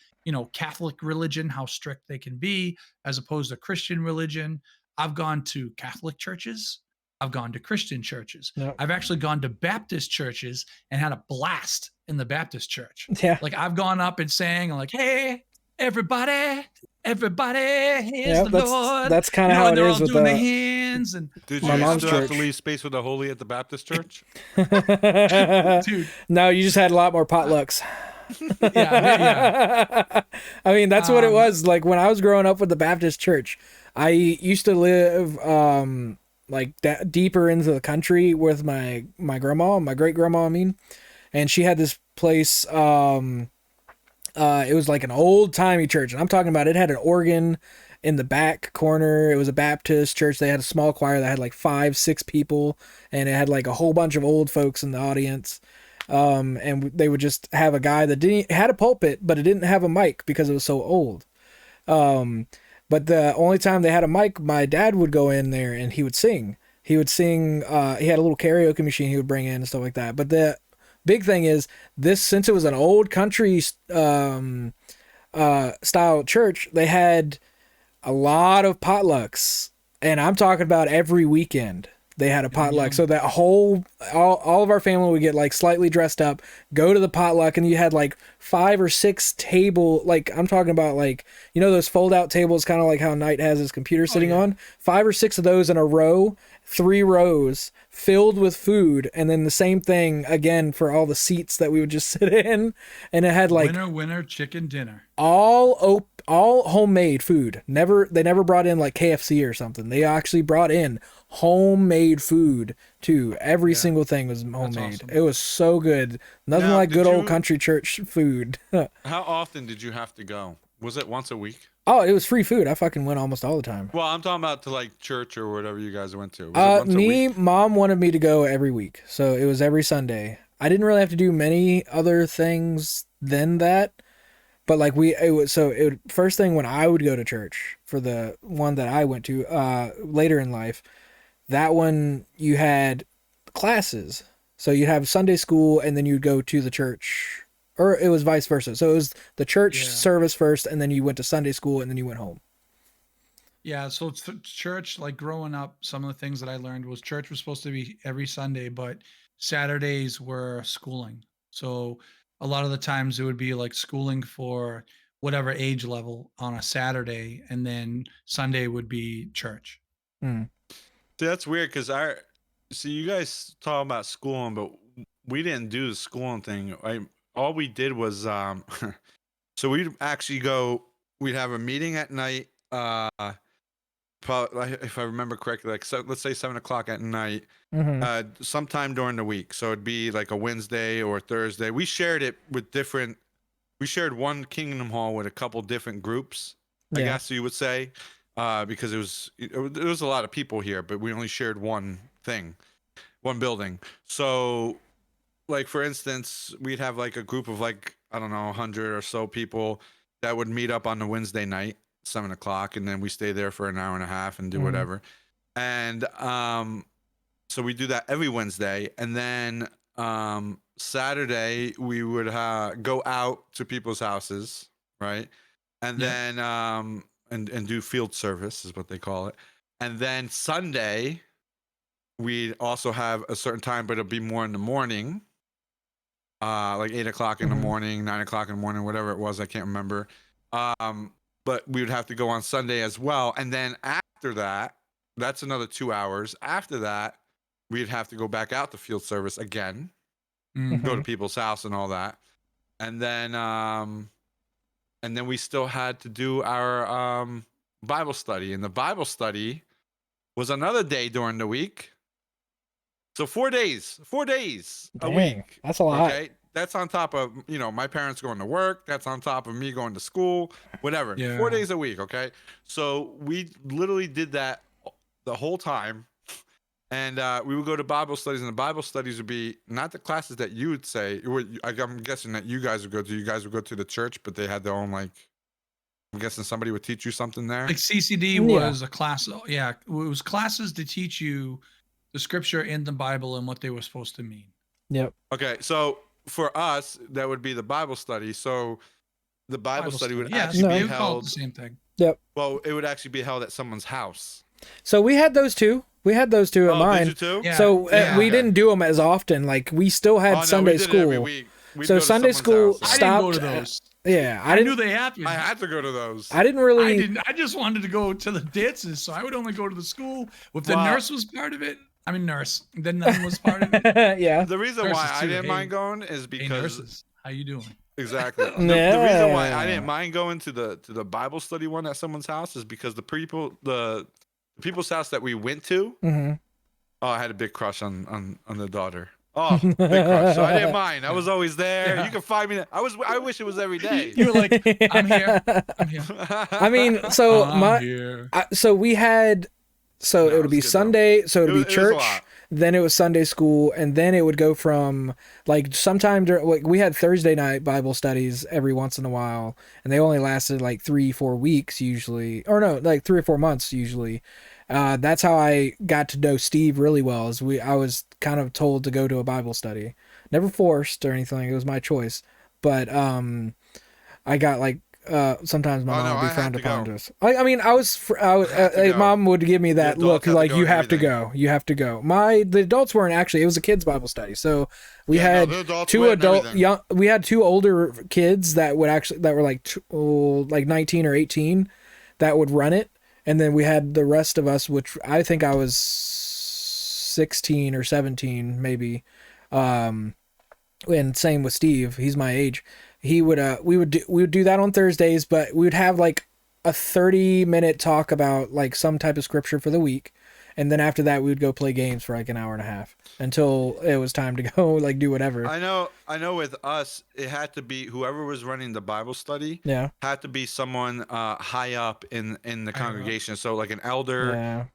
Catholic religion, how strict they can be as opposed to Christian religion. I've gone to Catholic churches. I've gone to Christian churches. Yep. I've actually gone to Baptist churches and had a blast in the Baptist church. Yeah. Like I've gone up and sang like, "Hey, everybody, everybody, here's Yeah, the Lord." that's kind of how and it they're is all with doing the the hands and Did My you mom's still have to church. leave space for the holy at the Baptist church? dude. No, you just had a lot more potlucks. Yeah. I mean, that's what it was. Like when I was growing up with the Baptist church, I used to live like deeper into the country with my grandma, my great grandma, I mean, and she had this place. It was like an old timey church, and I'm talking about it had an organ in the back corner. It was a Baptist church. They had a small choir that had like 5-6 people, and it had like a whole bunch of old folks in the audience. And they would just have a guy that didn't had a pulpit, but it didn't have a mic because it was so old. But the only time they had a mic, my dad would go in there and he would sing. He would sing. He had a little karaoke machine he would bring in and stuff like that. But the big thing is this, since it was an old country style church, they had a lot of potlucks, and I'm talking about every weekend. They had a potluck. So that all of our family would get like slightly dressed up, go to the potluck, and you had like 5 or 6 table, like I'm talking about like, those fold out tables, kind of like how Knight has his computer sitting on, 5 or 6 of those in a row, 3 rows filled with food. And then the same thing again for all the seats that we would just sit in. And it had like winner chicken dinner. all homemade food. They never brought in like KFC or something. They actually brought in homemade food too. Every single thing was homemade. Awesome. It was so good. Nothing Now, like did good old you- country church food. How often did you have to go? Was it once a week? Oh, it was free food. I fucking went almost all the time. Well, I'm talking about to like church or whatever you guys went to. Was it once a week? Mom wanted me to go every week, so it was every Sunday. I didn't really have to do many other things than that. But like first thing when I would go to church for the one that I went to later in life, that one you had classes. So you'd have Sunday school and then you'd go to the church, or it was vice versa. So it was the church Yeah. service first and then you went to Sunday school and then you went home. Yeah, so church, like growing up, some of the things that I learned was church was supposed to be every Sunday, but Saturdays were schooling. So a lot of the times it would be like schooling for whatever age level on a Saturday, and then Sunday would be church. Hmm. See, that's weird because you guys talk about schooling, but we didn't do the schooling thing. All we did was so we'd actually we'd have a meeting at night. Probably, if I remember correctly, like let's say 7 o'clock at night. Mm-hmm. Sometime during the week. So it'd be like a Wednesday or Thursday. We shared it with different. We shared one Kingdom Hall with a couple different groups. I Yeah. guess you would say, because it was a lot of people here, but we only shared one thing, one building. So, like for instance, we'd have like a group of like I don't know 100 or so people that would meet up on the Wednesday night, 7 o'clock, and then we stay there for an hour and a half and do Mhm. whatever. And so we do that every Wednesday, and then Saturday we would go out to people's houses, right? And Yep. then and do field service is what they call it. And then Sunday we also have a certain time, but it'll be more in the morning, like 8 o'clock in the Mhm. morning, 9 o'clock in the morning, whatever it was, I can't remember. But we would have to go on Sunday as well, and then after that, that's another 2 hours. After that, we'd have to go back out to field service again, Mm. go to Mhm. people's house and all that, and then we still had to do our Bible study, and the Bible study was another day during the week. So 4 days a Dang, week. that's a lot. Okay, that's on top of my parents going to work. That's on top of me going to school. Whatever. Yeah. 4 days a week. Okay, so we literally did that the whole time. And we would go to Bible studies, and the Bible studies would be not the classes that you would say. I'm guessing that you guys would go to. You guys would go to the church, but they had their own like. I'm guessing somebody would teach you something there. Like CCD Yeah. was a class. Yeah, it was classes to teach you the scripture in the Bible and what they were supposed to mean. Yep. Okay, so for us, that would be the Bible study. So the Bible study would Yes, actually No. they be would call it held. the same thing. Yep. Well, it would actually be held at someone's house. So we had those two. We had those two at Oh, mine. did you too? Yeah. So Yeah. we Okay. didn't do them as often. Like we still had Oh, no, Sunday we did school. it every week. We'd So go to Sunday someone's school house. I didn't go to stopped. those. Yeah, I knew they happened. I had to go to those. I didn't really. I didn't. I just wanted to go to the dances, so I would only go to the school. If the Wow. nurse was part of it, I mean nurse, the nun was part of it. Yeah. The reason Nurses why I too. didn't Hey- mind going is Hey because nurses, how you doing? exactly the reason why I Yeah. didn't mind going to the Bible study one at someone's house is because the people's house that we went to. hmm Oh, I had a big crush on the daughter. Oh, big crush. So I didn't mind. I was always there. Yeah. You can find me. I wish it was every day. You were like, I'm here. I'm here. I mean, so I'm here. so we had, so No, it would it be was good, though. Sunday, so it would be It was a church, lot. then it was Sunday school, and then it would go from like sometime like we had Thursday night Bible studies every once in a while, and they only lasted like 3-4 weeks usually, or no, like 3 or 4 months usually. That's how I got to know Steve really well. I was kind of told to go to a Bible study, never forced or anything. It was my choice, but I got like sometimes my Oh, mom no, would I be had frowned to upon go. this. I mean, I was had to go. mom would give me that The look adults had to like go you and have to everything. go, you have to go. The adults weren't actually. It was a kids Bible study, so we Yeah, no, had the adults two went and adult everything. young. We had two older kids that were like like 19 or 18 that would run it, and then we had the rest of us, which I think I was 16 or 17 maybe. And same with Steve, he's my age. We would do that on Thursdays, but we would have like a 30-minute talk about like some type of scripture for the week, and then after that we would go play games for like an hour and a half until it was time to go like do whatever. I know with us, it had to be whoever was running the Bible study Yeah. had to be someone high up in the Higher up. congregation. So like an elder,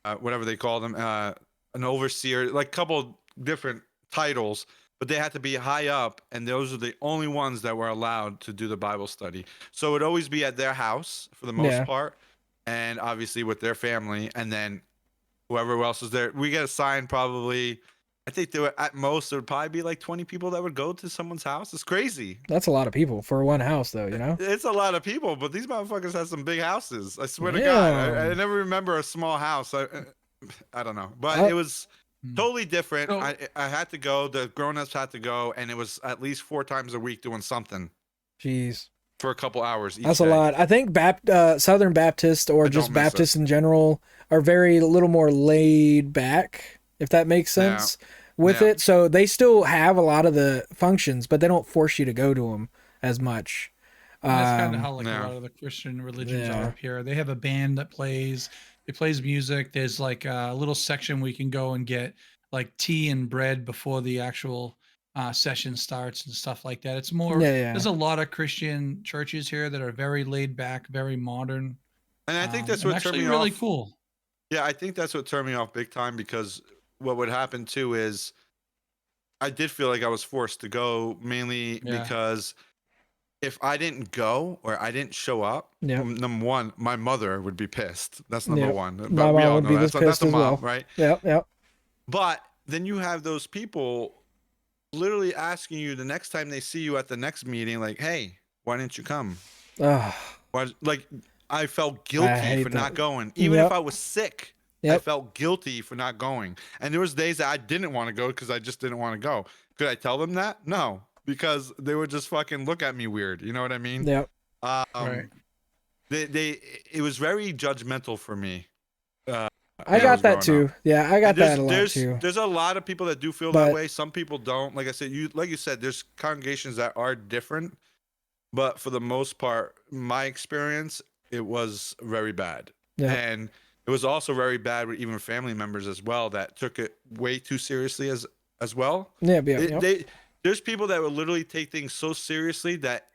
Yeah. whatever they call them, an overseer, like a couple different titles. but they had to be high up, and those are the only ones that were allowed to do the Bible study. So it would always be at their house for the most Yeah. part, and obviously with their family, and then whoever else is there. We get assigned probably. I think there were at most there would probably be like 20 people that would go to someone's house. It's crazy. That's a lot of people for one house, though. You know. It's a lot of people, but these motherfuckers have some big houses. I swear to Yeah. God, I never remember a small house. I don't know, but it was totally different. So- I had to go. The grown-ups had to go, and it was at least 4 times a week doing something Jeez. for a couple hours each That's a day. lot. I think Southern Baptist or I just don't miss it. Baptists in general are very a little more laid back, if that makes sense, with Yeah. it. So they still have a lot of the functions, but they don't force you to go to them as much. That's kind of Um, how like yeah. a lot of the Christian religions Yeah. are up here. They have a band that plays. It plays music. There's like a little section where you can go and get like tea and bread before the actual session starts and stuff like that. It's more. Yeah. There's a lot of Christian churches here that are very laid back, very modern. And I think that's and what turned actually me really off. cool. Yeah, I think that's what turned me off big time, because what would happen too is I did feel like I was forced to go, mainly Yeah. because if I didn't go or I didn't show up, Yep. number one, my mother would be pissed. That's number Yep. one. But My we mom all would know be that's this that's pissed the as mom, well. right? Yep. But then you have those people literally asking you the next time they see you at the next meeting, like, "Hey, why didn't you come?" Ugh. Like, I felt guilty hate for that. not going, even if Yep. I was sick. I Yep. felt guilty for not going, and there was days that I didn't want to go because I just didn't want to go. Could I tell them that? No, because they would just fucking look at me weird. You know what I mean? Yep. Right. It was very judgmental for me. I when got was that growing too. up. Yeah, I got And that a lot too. There's a lot of people that do feel But- that way. Some people don't. Like I said, like you said, there's congregations that are different, but for the most part, my experience, it was very bad. Yeah. And it was also very bad with even family members as well that took it way too seriously as well. Yep. Yep. There's people that would literally take things so seriously that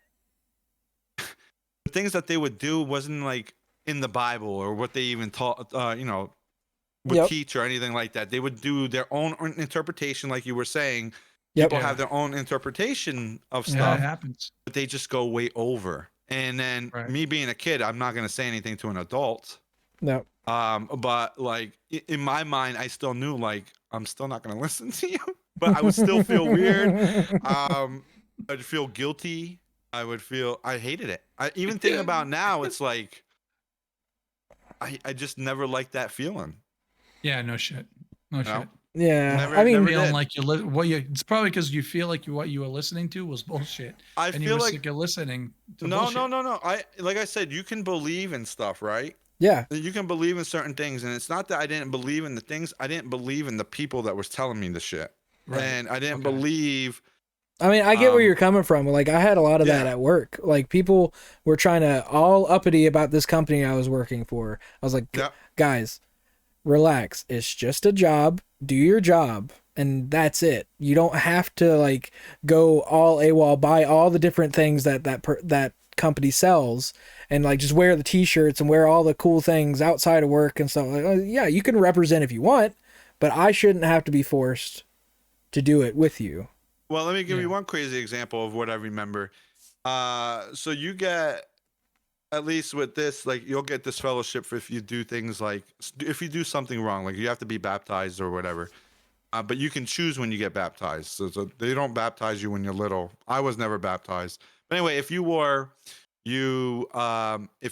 the things that they would do wasn't like in the Bible or what they even taught, would Yep. teach or anything like that. They would do their own interpretation, like you were saying. Yep. People Yeah. have their own interpretation of Yeah, stuff, it happens. but they just go way over. And then Right. me being a kid, I'm not gonna say anything to an adult. No. But like in my mind, I still knew like I'm still not gonna listen to you, but I would still feel weird. I'd feel guilty. I hated it. I even thinking about now, it's like I just never liked that feeling. Yeah, no shit. No No. shit. Yeah. Never- I mean, never Feeling did. like it's probably because you feel like what you were listening to was bullshit, I and you feel were like sick of listening to no. bullshit. I like I said, you can believe in stuff, right? yeah. You can believe in certain things, and it's not that I didn't believe in the things. I didn't believe in the people that was telling me the shit, Right. and I didn't Okay. believe. I mean, I get where Um, you're coming from. Like, I had a lot of that yeah. at work. Like, people were trying to all uppity about this company I was working for. I was like, Yeah. guys, relax. It's just a job. Do your job. And that's it. You don't have to like go all AWOL, buy all the different things that company sells, and like just wear the T-shirts and wear all the cool things outside of work and stuff. Like, yeah, you can represent if you want, but I shouldn't have to be forced to do it with you. Well, let me give Yeah. you one crazy example of what I remember. So you get, at least with this, like you'll get this fellowship for if you do things like if you do something wrong, like you have to be baptized or whatever. But you can choose when you get baptized. So they don't baptize you when you're little. I was never baptized. But anyway, if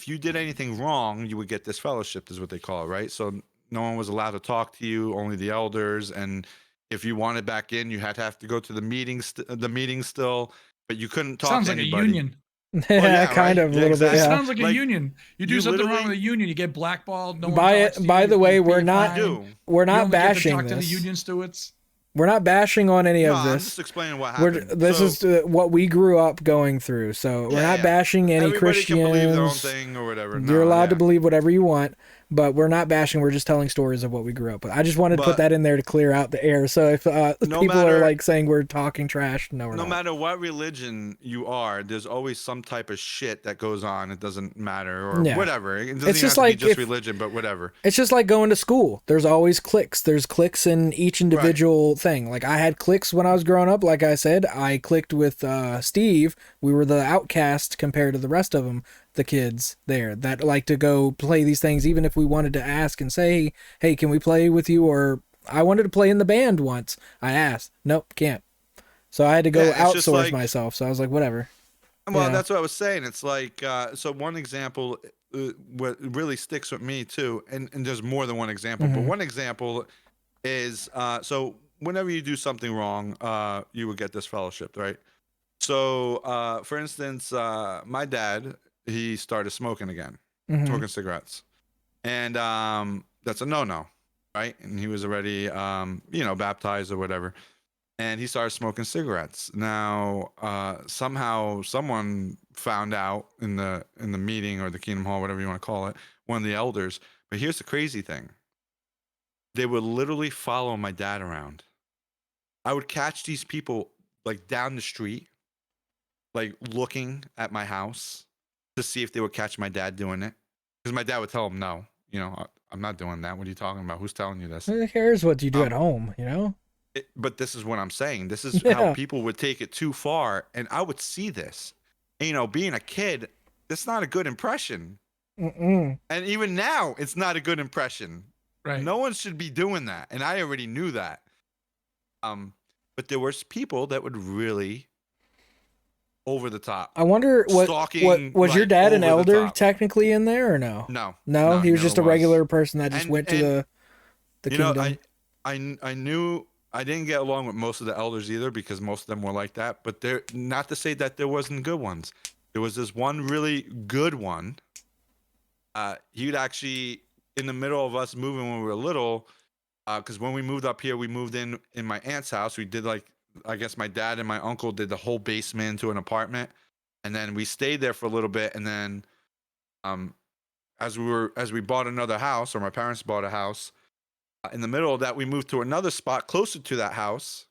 you did anything wrong, you would get this fellowship, is what they call it, right? So no one was allowed to talk to you, only the elders. And if you wanted back in, you had to have to go to the meeting still, but you couldn't talk Sounds to like anybody. a union. yeah, Kind right? of a Yeah, little exactly. bit. Yeah. Sounds like a Like, union. You do you something wrong with literally- a union, you get blackballed. No one By talks to you, the way, you we're pay a not- I fine. do. We're You not only get to bashing talk to the this. union stewards. We're not bashing on any No, of I'm this. just explaining what We're, happened. this So, is what we grew up going through. So we're Yeah, not yeah. bashing any everybody Christians. can believe their own thing or whatever. You're No, allowed yeah. to believe whatever you want. but we're not bashing. We're just telling stories of what we grew up with. I just wanted to put But that in there to clear out the air. So if no people are matter like saying we're talking trash, no, we're no not. matter what religion you are, there's always some type of shit that goes on. It doesn't matter or Yeah. whatever. It doesn't It's even just have to be like just if religion, but whatever. it's just like going to school. There's always cliques. There's cliques in each Right. individual thing. Like I had cliques when I was growing up. Like I said, I clicked with Steve. We were the outcast compared to the rest of them, the kids there that like to go play these things, even if we wanted to ask and say, hey, can we play with you? Or I wanted to play in the band once. I asked. Nope, can't. So I had to go Yeah, it's just outsource like myself. So I was like, whatever. well, that's what I was saying. It's like so one example what really sticks with me too, and there's more than one example, but Mm-hmm. one example is so whenever you do something wrong, you would get this fellowship, right? So for instance, my dad, he started smoking again, Mm-hmm. smoking cigarettes. And that's a no-no, right? And he was already baptized or whatever. And he started smoking cigarettes. Now, somehow someone found out in the meeting or the Kingdom Hall, whatever you want to call it, one of the elders. But here's the crazy thing: they would literally follow my dad around. I would catch these people like down the street, like looking at my house to see if they would catch my dad doing it, because my dad would tell them no. I'm not doing that. What are you talking about? Who's telling you this? Who cares what you do at Um, home, you know? but this is what I'm saying. This is how Yeah. people would take it too far, and I would see this. And, being a kid, that's not a good impression. Mm-mm. And even now, it's not a good impression. Right. No one should be doing that, and I already knew that. But there was people that would really over the top, I wonder what stalking. was your like, dad an over the elder top. technically in there or no? No, No, he he was never just a was. regular person that just And went to the you know, kingdom. I knew I didn't get along with most of the elders either, because most of them were like that. But they're not to say that there wasn't good ones. There was this one really good one. He'd actually, in the middle of us moving when we were little, because when we moved up here, we moved in my aunt's house. We did I guess my dad and my uncle did the whole basement into an apartment, and then we stayed there for a little bit, and then um, as we bought another house, or my parents bought a house, in the middle of that, we moved to another spot closer to that house.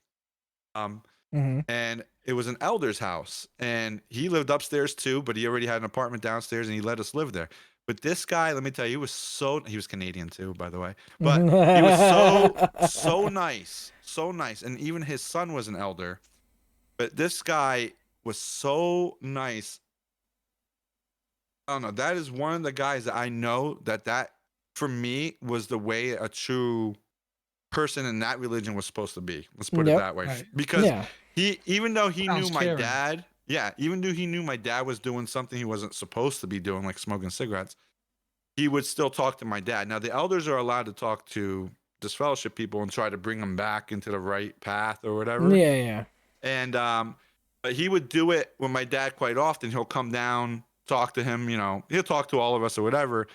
Mm-hmm. And it was an elder's house, and he lived upstairs too, but he already had an apartment downstairs, and he let us live there. But this guy, let me tell you, he was Canadian too, by the way, but he was so nice, so nice. And even his son was an elder, but this guy was so nice. I don't know. That is one of the guys that I know that for me was the way a true person in that religion was supposed to be. Let's put it Yep. that way. Right. Because Yeah. even though he Sounds knew my caring. dad, even though he knew my dad was doing something he wasn't supposed to be doing, like smoking cigarettes, he would still talk to my dad. Now, the elders are allowed to talk to disfellowship people and try to bring them back into the right path or whatever. Yeah, yeah. And but he would do it with my dad quite often. He'll come down, talk to him, he'll talk to all of us or whatever,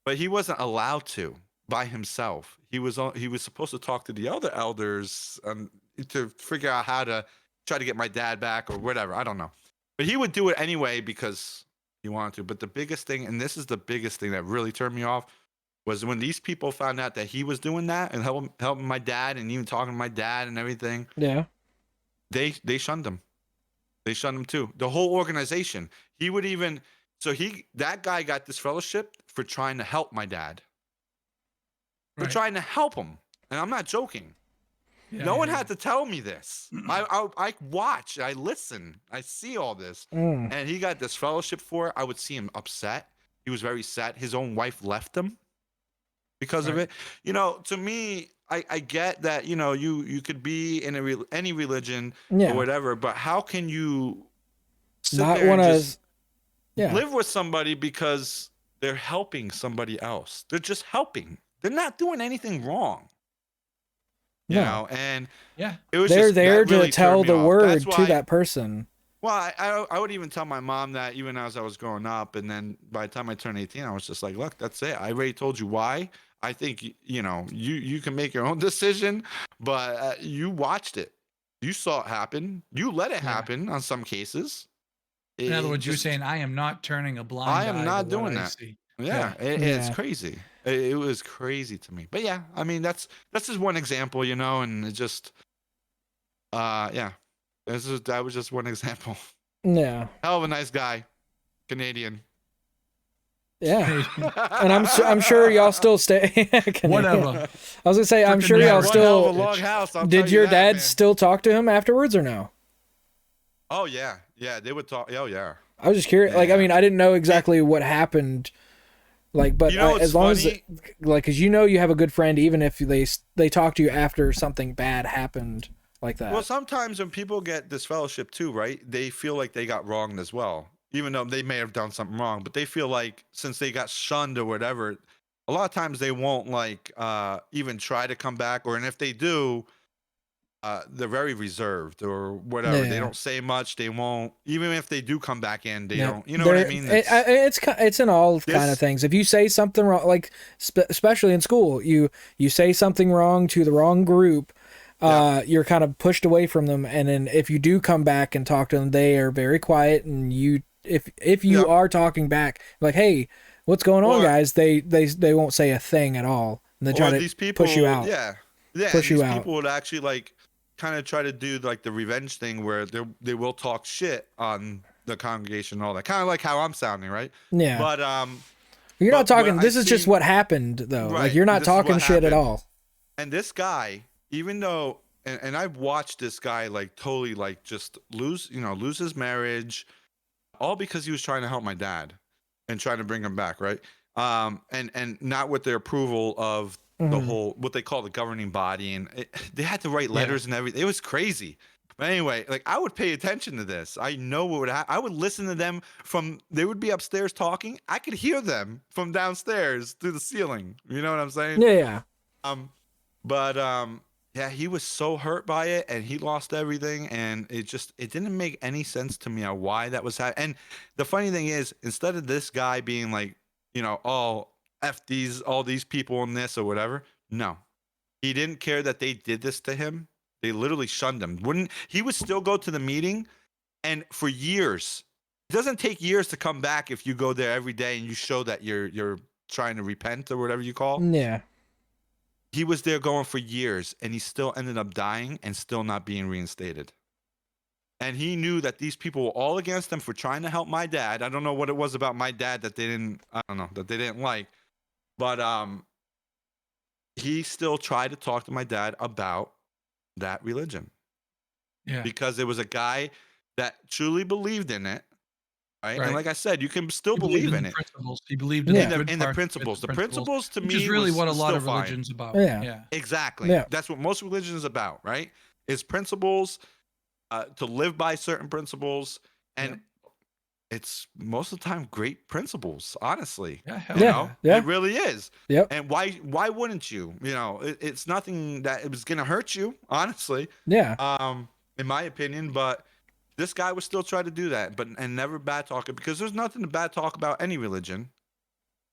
but he wasn't allowed to by himself. He was supposed to talk to the other elders to figure out how to try to get my dad back or whatever. I don't know. But he would do it anyway because he wanted to. But the biggest thing, and this is the biggest thing that really turned me off, was when these people found out that he was doing that and helping my dad and even talking to my dad and everything. Yeah. They shunned him. They shunned him too. The whole organization. He would even that guy got this fellowship for trying to help my dad. For Right. trying to help him. And I'm not joking. Yeah, No one yeah, had to tell me this. I watch, I listen, I see all this. Mm. And he got this fellowship for it. I would see him upset. He was very sad. His own wife left him because of Right. it. To me, I get that, you could be in any religion Yeah. or whatever, but how can you sit Not there want and to. just Yeah. live with somebody because they're helping somebody else? They're just helping. They're not doing anything wrong. No. And Yeah. it was They're just, there that really to tell turned me the off. word That's to why, that person. well, I would even tell my mom that even as I was growing up, and then by the time I turned 18, I was just like, look, that's it. I already told you why. I think you can make your own decision, but you watched it, you saw it happen, you let it Yeah. happen on some cases. In other It words, you're just, saying I am not turning a I blind am eye to not what doing I that. see. Yeah, it's Yeah. crazy. It was crazy to me. But yeah, I mean that's just one example, and it just yeah. That was just one example. Yeah. Hell of a nice guy, Canadian. Yeah. And I'm sure y'all still stay. Whatever. I was gonna say I'm Freaking sure y'all America. One hell still. of a long house. I'll Did tell you your that, dad man. still talk to him afterwards or no? Oh yeah, they would talk. Oh yeah. I was just curious. Like, I Yeah. mean, I didn't know exactly what happened. Like, but What's as long funny? as, like, because you have a good friend, even if they talk to you after something bad happened like that. Well, sometimes when people get disfellowship too, right? They feel like they got wronged as well, even though they may have done something wrong. But they feel like since they got shunned or whatever, a lot of times they won't like even try to come back, and if they do, they're very reserved or whatever. They Yeah. don't say much. They won't, even if they do come back in, they Yeah. don't. You know what I mean? It's in all kind of This- things. If you say something wrong, like especially in school, you say something wrong to the wrong group, you're kind of pushed away from them. And then if you do come back and talk to them, they are very quiet. And if you are talking back, like, hey, what's going on, guys? They won't say a thing at all. And they try to these people, push you out. Yeah, Push these you out. people would actually like kind of try to do like the revenge thing where they will talk shit on the congregation and all that, kind of like how I'm sounding, right? Yeah. But you're not but talking. what This I've is just seen- what happened, though. Right, Like, you're not this is what talking shit at happened. all. And this guy, even though, and I've watched this guy like totally like just lose his marriage, all because he was trying to help my dad and trying to bring him back, right? And not with the approval of the whole, what they call the governing body, and they had to write letters and everything. It was crazy. But anyway, like I would pay attention to this. I know what would happen. I would listen to them they would be upstairs talking. I could hear them from downstairs through the ceiling. You know what I'm saying? Yeah. But yeah, he was so hurt by it, and he lost everything, and it didn't make any sense to me on why that was happening. And the funny thing is, instead of this guy being like, oh, F all these people in this or whatever, no, he didn't care that they did this to him. They literally shunned him. He would still go to the meeting, and for years, it doesn't take years to come back if you go there every day and you show that you're trying to repent or whatever you call. Yeah. He was there going for years, and he still ended up dying and still not being reinstated. And he knew that these people were all against him for trying to help my dad. I don't know what it was about my dad that they didn't like. But he still tried to talk to my dad about that religion. Yeah. Because there was a guy that truly believed in it. Right? And like I said, you can still He believe believed in the it. principles. He believed in the principles. The principles to which me is really was what a lot still of fine. religions about. Yeah. Exactly. Yeah. That's what most religion is about, right? Is principles, to live by certain principles, and it's most of the time great principles, honestly. Yeah, hell You Yeah. know? Yeah. It really is. Yep. And why wouldn't you? It's nothing that it was gonna hurt you, honestly. Yeah. In my opinion, but this guy would still try to do that, and never bad talk it, because there's nothing to bad talk about any religion,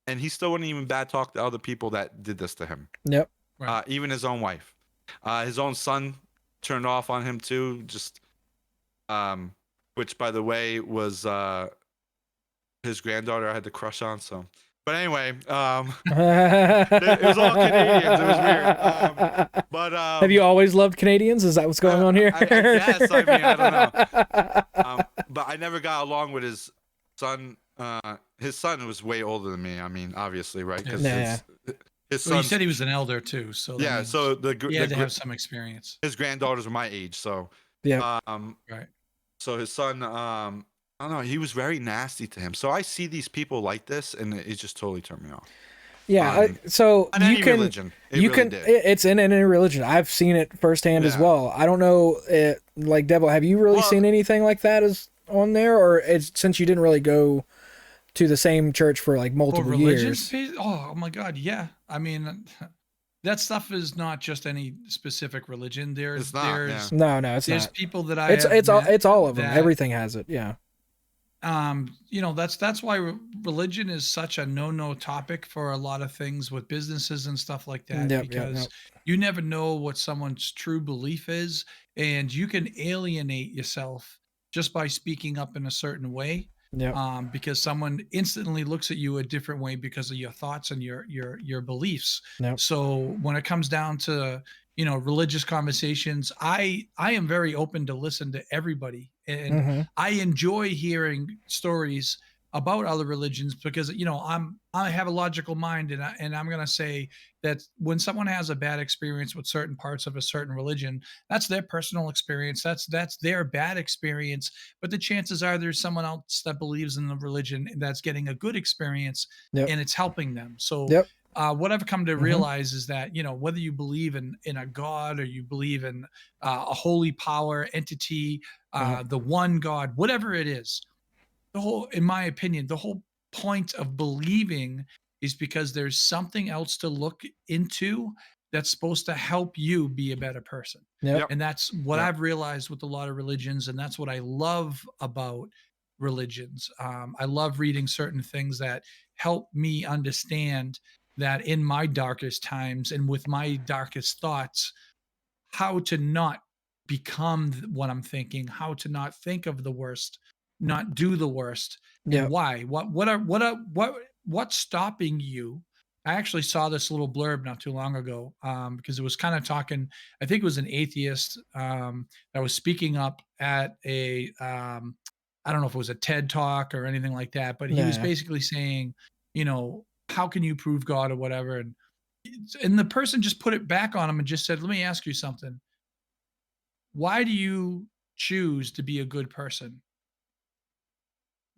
and he still wouldn't even bad talk the other people that did this to him. Yep. Right. Even his own wife, his own son turned off on him too. Just, which by the way was his granddaughter I had the crush on. So, but anyway, it was all Canadians. It was weird. But Have you always loved Canadians? Is that what's going on here? I guess. I mean, I don't know. But I never got along with his son. His son was way older than me. I mean, obviously, right? Because his son. Well, you said he was an elder too, so Yeah. So he had to have some experience. his granddaughters were my age, so Yeah. Right. So his son, I don't know, he was very nasty to him. So I see these people like this, and it just totally turned me off. Yeah. So On you any can religion, it you really can did. it's in any religion. I've seen it firsthand as Yeah. well. I don't know, like Devil, have you really Well- seen anything like that as on there, or it's since you didn't really go to the same church for like multiple years? Oh my God, yeah. I mean, that stuff is not just any specific religion. It's not, there's No, it's there's not. people that I It's all of them. that- Everything has it. Yeah. That's why religion is such a no topic for a lot of things with businesses and stuff like that, Yep, because you never know what someone's true belief is, and you can alienate yourself just by speaking up in a certain way. Yeah. because someone instantly looks at you a different way because of your thoughts and your beliefs. Yep. So when it comes down to religious conversations, I am very open to listen to everybody, and Mm-hmm. I enjoy hearing stories about other religions because I have a logical mind, and I'm gonna say that when someone has a bad experience with certain parts of a certain religion, that's their personal experience. That's their bad experience. But the chances are there's someone else that believes in the religion that's getting a good experience Yep. and it's helping them. So Yep. what I've come to Mm-hmm. realize is that whether you believe in a god or you believe in a holy power entity, Uh-huh. the one God, whatever it is, in my opinion, the whole point of believing is because there's something else to look into that's supposed to help you be a better person. Yep. Yep. And that's what Yep. I've realized with a lot of religions. And that's what I love about religions. I love reading certain things that help me understand that in my darkest times and with my darkest thoughts, how to not become what I'm thinking, how to not think of the worst, not do the worst, and Yep. why. What's stopping you? I actually saw this little blurb not too long ago, because it was kind of talking. I think it was an atheist, that was speaking up at a I don't know if it was a TED talk or anything like that, but he was Yeah. basically saying, how can you prove God or whatever, and the person just put it back on him and just said, "Let me ask you something. Why do you choose to be a good person?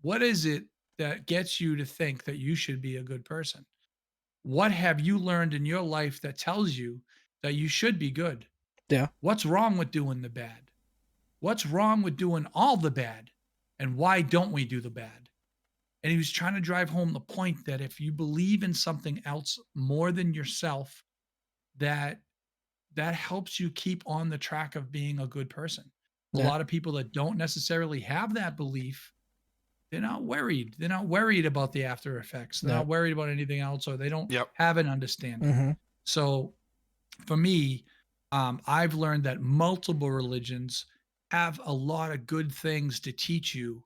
What is it that gets you to think that you should be a good person? What have you learned in your life that tells you that you should be good? Yeah. What's wrong with doing the bad? What's wrong with doing all the bad? And why don't we do the bad?" And he was trying to drive home the point that if you believe in something else more than yourself, that that helps you keep on the track of being a good person. A Yeah. lot of people that don't necessarily have that belief, they're not worried. They're not worried about the after effects. They're not Yep. worried about anything else, or they don't Yep. have an understanding. Mm-hmm. So for me, I've learned that multiple religions have a lot of good things to teach you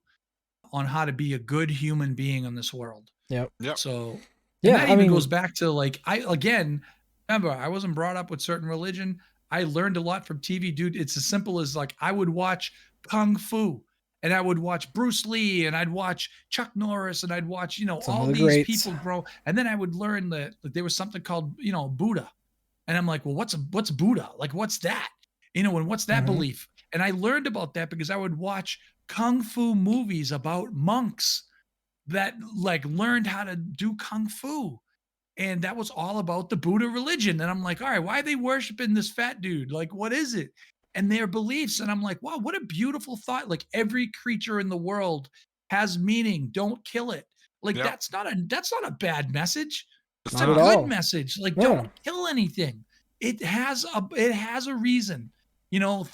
on how to be a good human being in this world. Yep. Yep. So, and Yeah. that I even goes mean, back to like, remember, I wasn't brought up with certain religion. I learned a lot from TV, dude. It's as simple as like, I would watch Kung Fu and I would watch Bruce Lee and I'd watch Chuck Norris and I'd watch, some of all the these greats. people grow. And then I would learn that there was something called, Buddha. And I'm like, well, what's Buddha? Like, what's that? And what's that Mm-hmm. belief? And I learned about that because I would watch Kung Fu movies about monks that like learned how to do Kung Fu. And that was all about the Buddha religion. And I'm like, all right, why are they worshiping this fat dude? Like, what is it? And their beliefs. And I'm like, wow, what a beautiful thought. Like every creature in the world has meaning. Don't kill it. Like Yep. that's not a bad message. It's It's a Not at not. good all. message. Like, Yeah. don't kill anything. It has a reason. You know,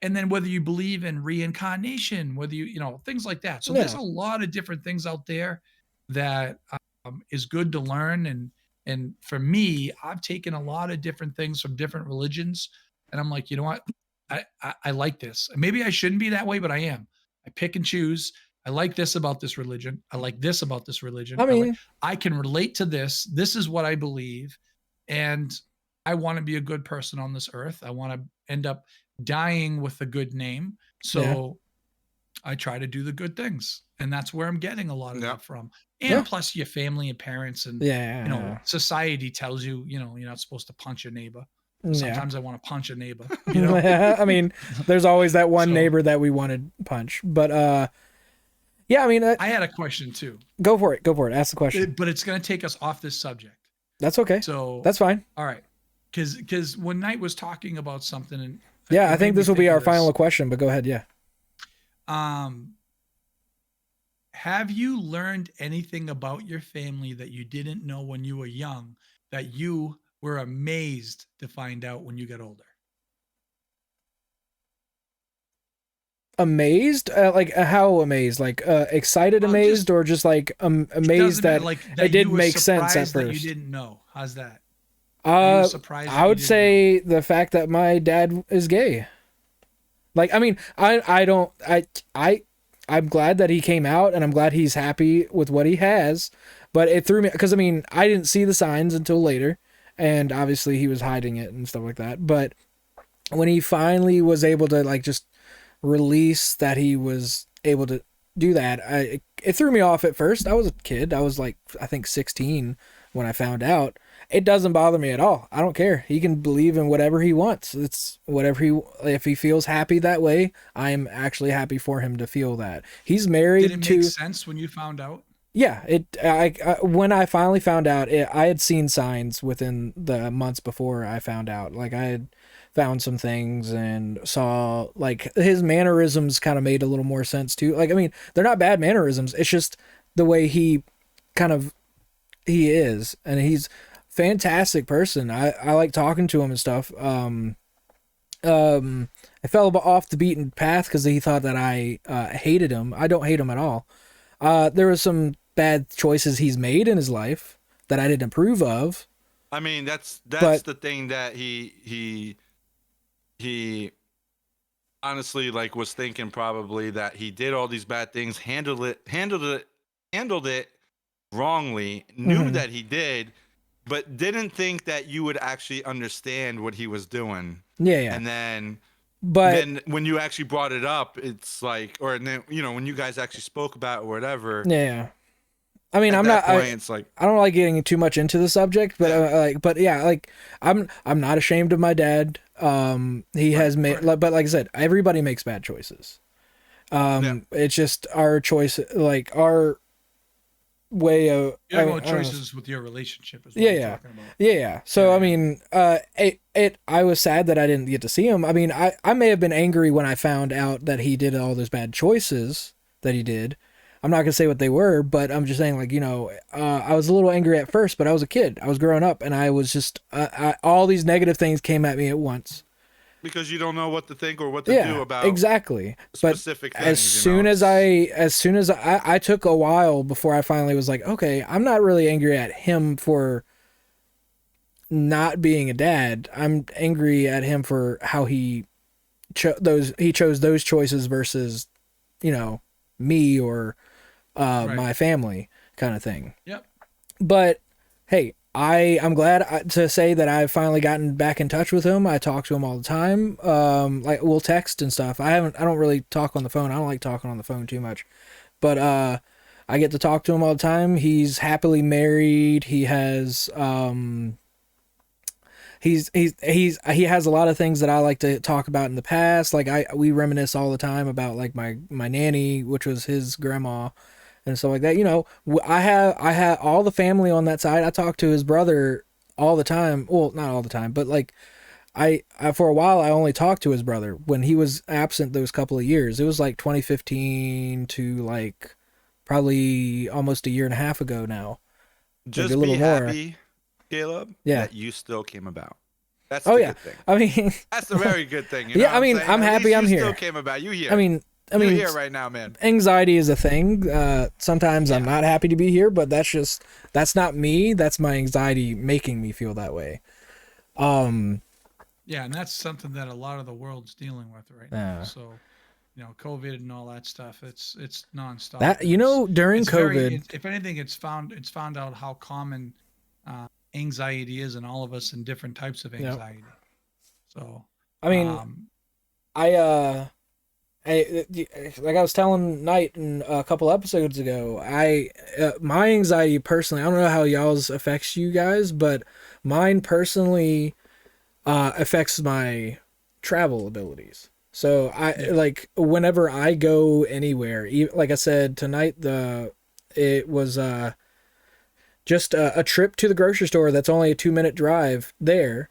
and then whether you believe in reincarnation, whether things like that. So there's Yeah. a lot of different things out there that is good to learn. And for me, I've taken a lot of different things from different religions, and I'm like, you know what, I like this. Maybe I shouldn't be that way, but I am. I pick and choose. I like this about this religion. I like this about this religion. I mean, I can relate to this. This is what I believe, and I want to be a good person on this earth. I want to end up dying with a good name. yeah. So I try to do the good things. And that's where I'm getting a lot of Yep. that from. Yeah. And plus your family and parents and Yeah. society tells you, you're not supposed to punch your neighbor. Yeah. Sometimes I want to punch a neighbor, I mean, there's always that one So- neighbor that we wanted punch. But yeah, I mean, I had a question too, go for it. Go for it. Ask the question. but it's going to take us off this subject. That's okay. So That's fine. all right. Cause when Knight was talking about something and Yeah, it I made think me this will be of our this. final question, but go ahead. Yeah. Have you learned anything about your family that you didn't know when you were young that you were amazed to find out when you got older? Amazed? Like how amazed? Like excited Well, amazed, just- or just like amazed Doesn't matter, that like it that did you were make sense at surprised that first? you didn't know. How's that? That you were surprised that I you would didn't say the fact that my dad is gay. Like, I mean, I don't I'm glad that he came out, and I'm glad he's happy with what he has. But it threw me because I mean I didn't see the signs until later, and obviously he was hiding it and stuff like that. But when he finally was able to like just release that he was able to do that, it threw me off at first. I was a kid. I was like I think 16 when I found out. It doesn't bother me at all. I don't care. He can believe in whatever he wants. It's whatever if he feels happy that way, I'm actually happy for him to feel that. He's married Did it to make sense when you found out? Yeah, I when I finally found out, I had seen signs within the months before I found out. Like I had found some things and saw like his mannerisms kind of made a little more sense too. Like I mean, they're not bad mannerisms. It's just the way kind of he is, and he's fantastic person. I like talking to him and stuff. I fell off the beaten path because he thought that I hated him. I don't hate him at all. There was some bad choices he's made in his life that I didn't approve of. I mean, that's But- the thing that he honestly like was thinking probably that he did all these bad things, handled it wrongly, knew Mhm. that he did, but didn't think that you would actually understand what he was doing. Yeah. And then But when you actually brought it up, it's like, or then when you guys actually spoke about it or whatever. yeah. I mean, At I'm that not. point, it's like, I don't like getting too much into the subject, but I'm not ashamed of my dad. He has made, right. but like I said, everybody makes bad choices. It's just our choice, like our way of. You have I no don't know. choices with your relationship. Is what Yeah, you're yeah. talking about. Yeah. So Yeah. I mean, I was sad that I didn't get to see him. I mean, I may have been angry when I found out that he did all those bad choices that he did. I'm not gonna say what they were, but I'm just saying, like, I was a little angry at first, but I was a kid. I was growing up, and I was just all these negative things came at me at once. because you don't know what to think or what to Yeah, do about exactly. But specific things. as soon as I took a while before I finally was like, okay, I'm not really angry at him for not being a dad. I'm angry at him for how he chose those choices versus, me or Right. my family kind of thing. Yep. But hey, I'm glad to say that I've finally gotten back in touch with him. I talk to him all the time. Like we'll text and stuff. I don't really talk on the phone. I don't like talking on the phone too much. But I get to talk to him all the time. He's happily married. He has he has a lot of things that I like to talk about in the past. Like we reminisce all the time about like my nanny, which was his grandma, and stuff like that. I have all the family on that side. I talk to his brother all the time. Well, not all the time, but like I for a while I only talked to his brother when he was absent those couple of years. It was like 2015 to like probably almost a year and a half ago now. just a little be more. happy, Caleb, Yeah. that you still came about. That's Oh the yeah. good thing. I mean, That's the very good thing. Yeah, I mean, saying? I'm At happy least I'm you here. Still came about. You here? I mean, You're here right now, man. anxiety is a thing. Sometimes I'm not happy to be here, but that's not me. That's my anxiety making me feel that way. Yeah, and that's something that a lot of the world's dealing with right now. Yeah. So, COVID and all that stuff. It's nonstop. That during It's COVID, if anything, it's found out how common anxiety is in all of us and different types of Yep. anxiety. So, I mean, I like I was telling Knight a couple episodes ago, my anxiety personally, I don't know how y'all's affects you guys, but mine personally affects my travel abilities. So like whenever I go anywhere, like I said tonight, it was just a trip to the grocery store that's only a 2-minute drive there.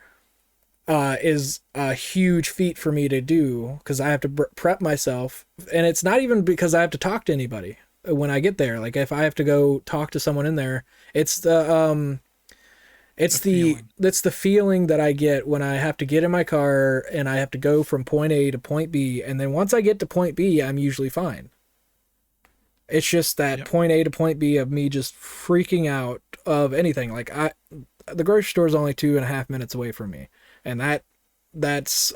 Is a huge feat for me to do because I have to prep myself, and it's not even because I have to talk to anybody when I get there. Like if I have to go talk to someone in there, it's the feeling that I get when I have to get in my car and I have to go from point A to point B, and then once I get to point B, I'm usually fine. It's just that point A to point B of me just freaking out of anything. Like the grocery store is only 2.5 minutes away from me. And that's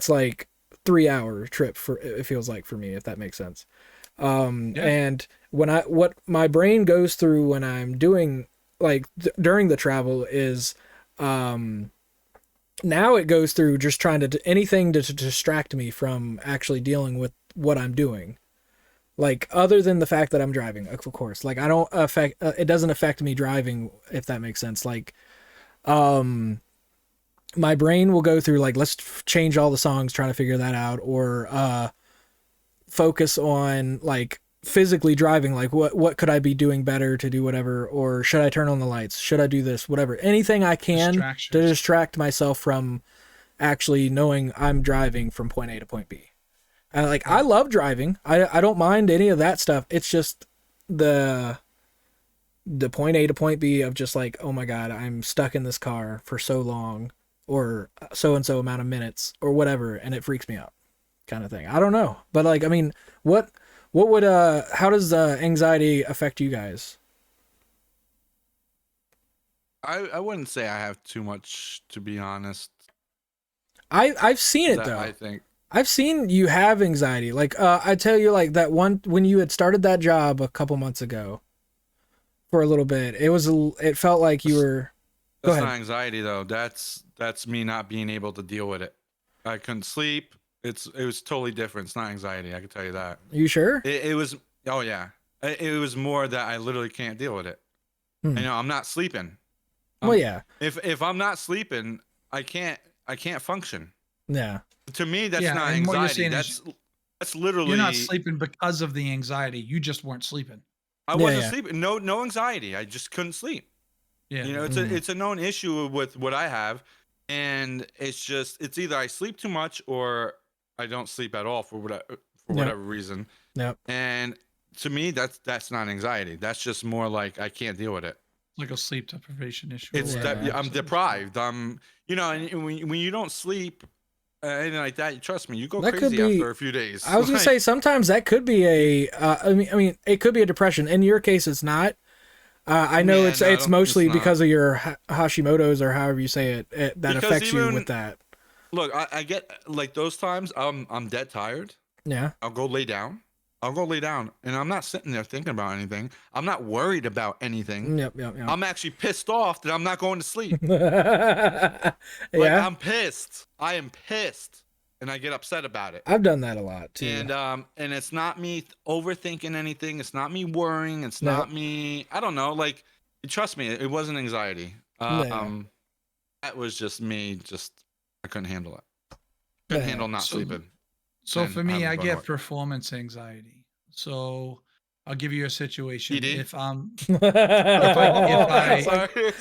like 3-hour trip for it feels like for me, if that makes sense. Yeah. And what my brain goes through when I'm doing like during the travel is, now it goes through just trying to anything to distract me from actually dealing with what I'm doing. Like other than the fact that I'm driving, of course. Like I don't affect it doesn't affect me driving, if that makes sense. Like my brain will go through like let's change all the songs, trying to figure that out, or focus on like physically driving, like what could I be doing better to do whatever, or should I turn on the lights, should I do this, whatever, anything I can to Distractions. distract myself from actually knowing I'm driving from point A to point B. Like I love driving, I don't mind any of that stuff. It's just the point A to point B of just like, oh my god, I'm stuck in this car for so long, or so and so amount of minutes or whatever, and it freaks me out, kind of thing. I don't know, but like I mean, what would how does anxiety affect you guys? I wouldn't say I have too much, to be honest. I've seen it That though. I think. I've seen you have anxiety. Like I tell you, like that one when you had started that job a couple months ago for a little bit, it felt like you were. Go That's ahead. not anxiety though. That's me not being able to deal with it. I couldn't sleep. It was totally different. It's not anxiety. I can tell you that. Are you sure? It was. Oh yeah. It was more that I literally can't deal with it. Hmm. You know, I'm not sleeping. Well, yeah, If I'm not sleeping, I can't function. yeah, To me, that's Yeah, not and what you're anxiety. saying is That's literally. you're not sleeping because of the anxiety. You just weren't sleeping. I Yeah, wasn't yeah. sleeping. No anxiety. I just couldn't sleep. Yeah. You know, it's a known issue with what I have, and it's either I sleep too much or I don't sleep at all for whatever reason. Yep. And to me, that's not anxiety. That's just more like I can't deal with it. Like a sleep deprivation issue. It's or that whatever. I'm deprived. You know, and when you don't sleep, anything like that, trust me, you go That could crazy be- after a few days. I was gonna Like, say sometimes that could be a. I mean, it could be a depression. In your case, it's not. I know Yeah, it's no, it's mostly it's not. because of your Hashimoto's or however you say it, that Because affects you even- with that. look, I get like those times. I'm dead tired. Yeah. I'll go lay down, and I'm not sitting there thinking about anything. I'm not worried about anything. Yep. I'm actually pissed off that I'm not going to sleep. Yeah. Like I'm pissed. I am pissed, and I get upset about it. I've done that a lot too. And it's not me overthinking anything. It's not me worrying. It's No. not me. I don't know. Like, trust me, it wasn't anxiety. Yeah. That was just me. I couldn't handle it. Couldn't Yeah. handle not So- sleeping. So and for me, having I fun get with it. performance anxiety. So I'll give you a situation. ED? If I'm if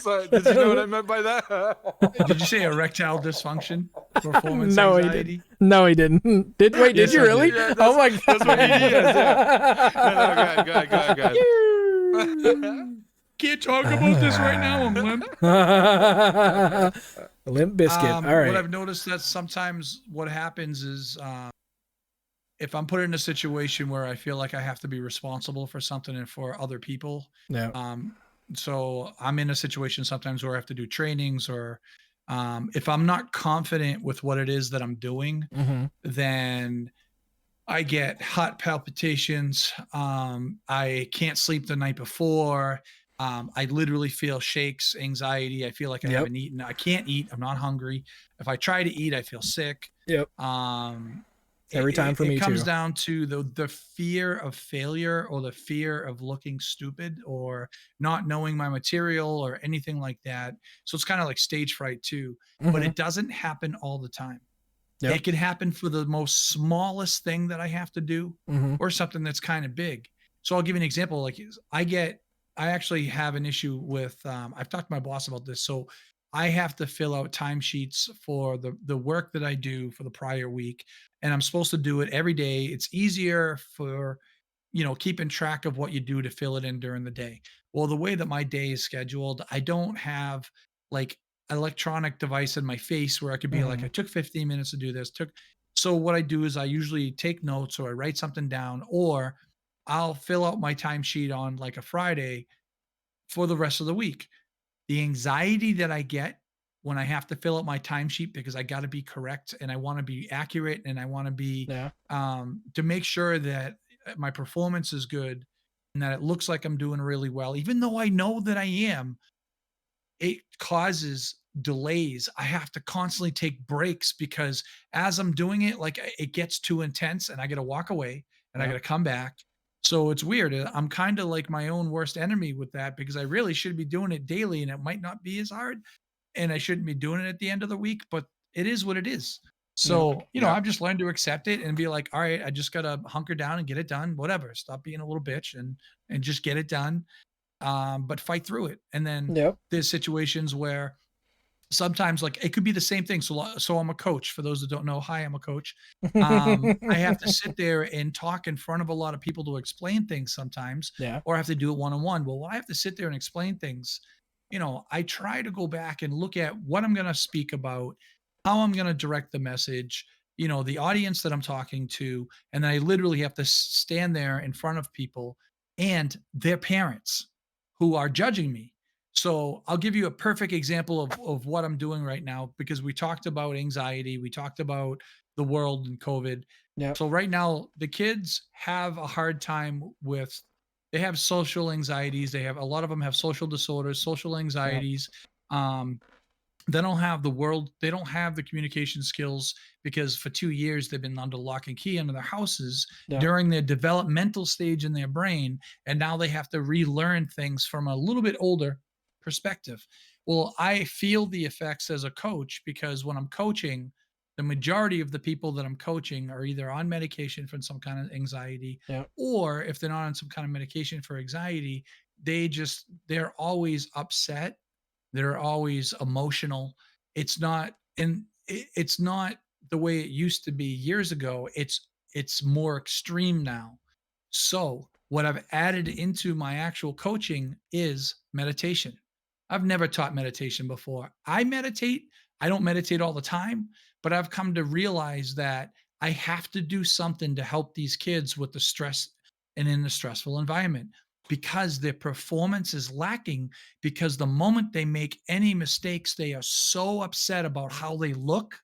Sorry. Did you know what I meant by that? did you say erectile dysfunction? Performance No, he anxiety? No, he didn't. Did Yes, you I really? did. Oh my god. that's what ED is, yeah. No, go ahead. Can't talk about this right now. I'm limp. Limp Biscuit. All right. What I've noticed that sometimes what happens is if I'm put in a situation where I feel like I have to be responsible for something and for other people, No. so I'm in a situation sometimes where I have to do trainings or if I'm not confident with what it is that I'm doing, Mm-hmm. then I get heart palpitations. I can't sleep the night before. I literally feel shakes, anxiety. I feel like I Yep. haven't eaten. I can't eat. I'm not hungry. If I try to eat, I feel sick. Yep. Every time for me it comes too. down to the fear of failure or the fear of looking stupid or not knowing my material or anything like that. So it's kind of like stage fright too, but Mhm. it doesn't happen all the time. Yep. It can happen for the most smallest thing that I have to do Mhm. or something that's kind of big. So I'll give you an example. Like I actually have an issue with, I've talked to my boss about this. So I have to fill out timesheets for the work that I do for the prior week. And I'm supposed to do it every day. It's easier for, keeping track of what you do to fill it in during the day. Well, the way that my day is scheduled, I don't have like electronic device in my face where I could be like, Mhm. I took 15 minutes to do this. So what I do is I usually take notes or I write something down, or I'll fill out my timesheet on like a Friday for the rest of the week. The anxiety that I get when I have to fill out my timesheet because I got to be correct and I want to be accurate and I want to be Yeah. to make sure that my performance is good and that it looks like I'm doing really well, even though I know that I am. It causes delays. I have to constantly take breaks because as I'm doing it, like it gets too intense and I got to walk away and I got Yeah. to come back. So it's weird. I'm kind of like my own worst enemy with that because I really should be doing it daily and it might not be as hard and I shouldn't be doing it at the end of the week, but it is what it is. Yeah. So, Yeah. I've just learned to accept it and be like, all right, I just gotta hunker down and get it done. Whatever. Stop being a little bitch and just get it done. But fight through it. And then Yep. there's situations where sometimes like it could be the same thing. So I'm a coach. For those that don't know, hi, I'm a coach. I have to sit there and talk in front of a lot of people to explain things sometimes, Yeah. or I have to do it one on one. Well, when I have to sit there and explain things, I try to go back and look at what I'm going to speak about, how I'm going to direct the message, the audience that I'm talking to, and then I literally have to stand there in front of people and their parents who are judging me. So I'll give you a perfect example of what I'm doing right now because we talked about anxiety, we talked about the world and COVID. Yep. So right now, the kids have a hard time with they have social anxieties. They have a lot of them have social disorders, social Yep. anxieties. Um, they don't have the world, they don't have the communication skills because for 2 years they've been under lock and key under their houses Yep. during their developmental stage in their brain. And now they have to relearn things from a little bit older perspective. Well, I feel the effects as a coach because when I'm coaching, the majority of the people that I'm coaching are either on medication for some kind of anxiety, Yep. or if they're not on some kind of medication for anxiety, they're always upset, they're always emotional. It's not the way it used to be years ago. It's more extreme now. So, what I've added into my actual coaching is meditation. I've never taught meditation before. I meditate. I don't meditate all the time, but I've come to realize that I have to do something to help these kids with the stress and in the stressful environment because their performance is lacking because the moment they make any mistakes, they are so upset about how they look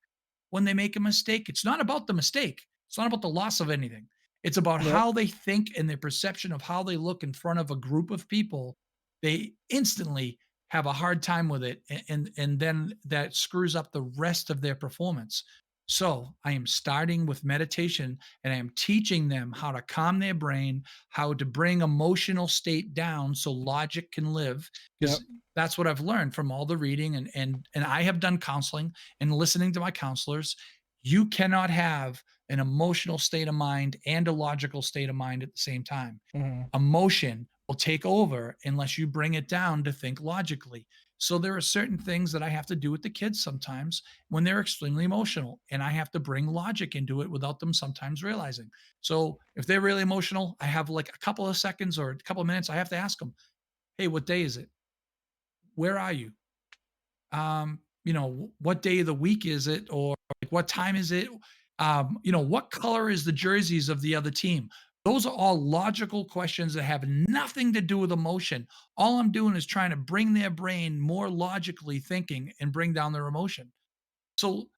when they make a mistake. It's not about the mistake, it's not about the loss of anything. It's about Yep. how they think and their perception of how they look in front of a group of people. They instantly have a hard time with it. And then that screws up the rest of their performance. So I am starting with meditation and I am teaching them how to calm their brain, how to bring emotional state down so logic can live. Yep. Because that's what I've learned from all the reading and I have done counseling and listening to my counselors. You cannot have an emotional state of mind and a logical state of mind at the same time. Mhm. Emotion will take over unless you bring it down to think logically. So there are certain things that I have to do with the kids sometimes when they're extremely emotional, and I have to bring logic into it without them sometimes realizing. So if they're really emotional, I have like a couple of seconds or a couple of minutes. I have to ask them, "Hey, what day is it? Where are you? What day of the week is it? Or like, what time is it? What color is the jerseys of the other team?" Those are all logical questions that have nothing to do with emotion. All I'm doing is trying to bring their brain more logically thinking and bring down their emotion. So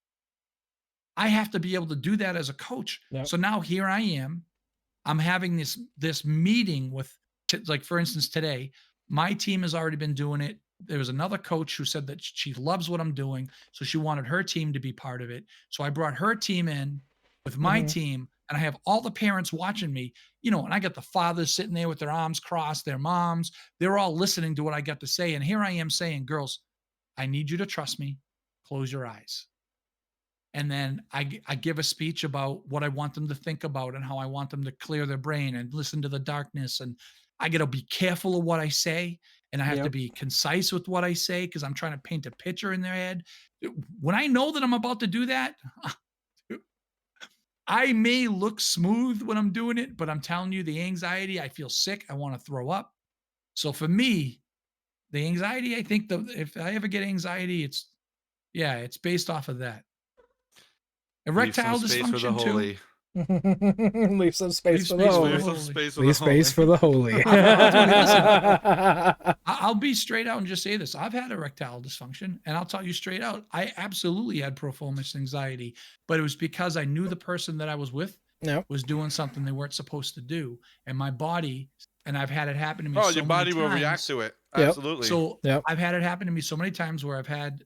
I have to be able to do that as a coach. Yep. So now here I am, I'm having this meeting with like for instance today, my team has already been doing it. There was another coach who said that she loves what I'm doing, so she wanted her team to be part of it. So I brought her team in with my Mhm. team and I have all the parents watching me, and I got the fathers sitting there with their arms crossed, their moms, they're all listening to what I got to say and here I am saying, "Girls, I need you to trust me. Close your eyes." And then I give a speech about what I want them to think about and how I want them to clear their brain and listen to the darkness. And I got to be careful of what I say. And I have to Yep. be concise with what I say because I'm trying to paint a picture in their head. When I know that I'm about to do that, I may look smooth when I'm doing it, but I'm telling you, the anxiety, I feel sick. I want to throw up. So for me, the anxiety, I think if I ever get anxiety, it's based off of that. Leave some Erectile space for the dysfunction too. holy. Leave some space Leave for the space for the holy. Leave some holy. space for Leave the space for holy. the holy. I'll tell you, listen, I'll be straight out and just say this. I've had erectile dysfunction, and I'll tell you straight out, I absolutely had performance anxiety, but it was because I knew the person that I was with Yep. was doing something they weren't supposed to do. And my body, and I've had it happen to me Oh, so your many body will react times. to it. Yep. Absolutely. So Yep. I've had it happen to me so many times where I've had,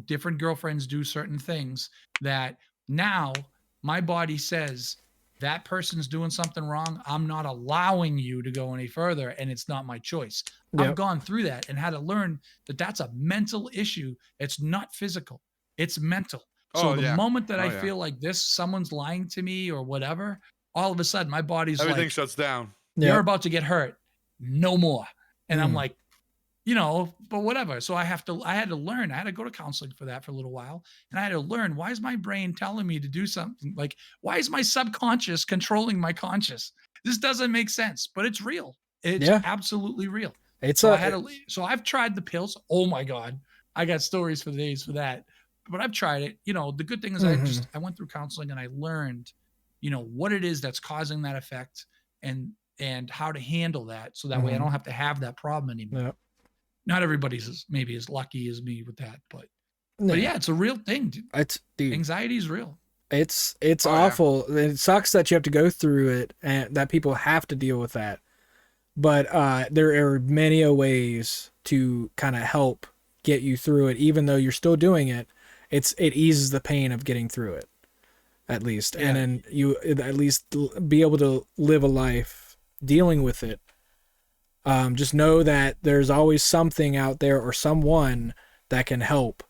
different girlfriends do certain things that now my body says that person's doing something wrong. I'm not allowing you to go any further, and it's not my choice. I've Yep. gone through that and had to learn that that's a mental issue. It's not physical. It's mental. So Oh, the yeah. moment that Oh, I yeah. feel like someone's lying to me or whatever, all of a sudden my body's Everything like, shuts down. you're Yep. about to get hurt. No more. And I'm Mm. like, but whatever. So I had to learn. I had to go to counseling for that for a little while. And I had to learn, why is my brain telling me to do something? Like, why is my subconscious controlling my conscious? This doesn't make sense, but it's real. It's Yeah. absolutely real. It's So I've tried the pills. Oh my God. I got stories for days for that. But I've tried it. The good thing is Mhm. I went through counseling and I learned, what it is that's causing that effect and how to handle that. So that way I Mhm. don't have to have that problem anymore. Yep. Not everybody's maybe as lucky as me with that, but Yeah. yeah, it's a real thing, dude. Dude, Anxiety is real. it's Oh, yeah. awful. It sucks that you have to go through it and that people have to deal with that. But there are many ways to kind of help get you through it, even though you're still doing it. It eases the pain of getting through it, at least, Yeah. and then you at least be able to live a life dealing with it. Just know that there's always something out there or someone that can help.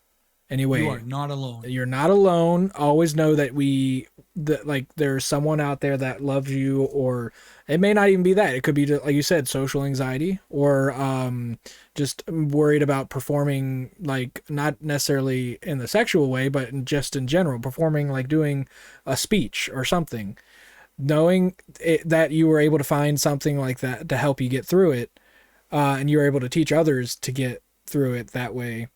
Anyway, You are not alone. you're not alone. Always know that there's someone out there that loves you, or it may not even be that. It could be just, like you said, social anxiety, or just worried about performing, like not necessarily in the sexual way, but just in general, performing, like doing a speech or something. Knowing that you were able to find something like that to help you get through it, and you were able to teach others to get through it that way.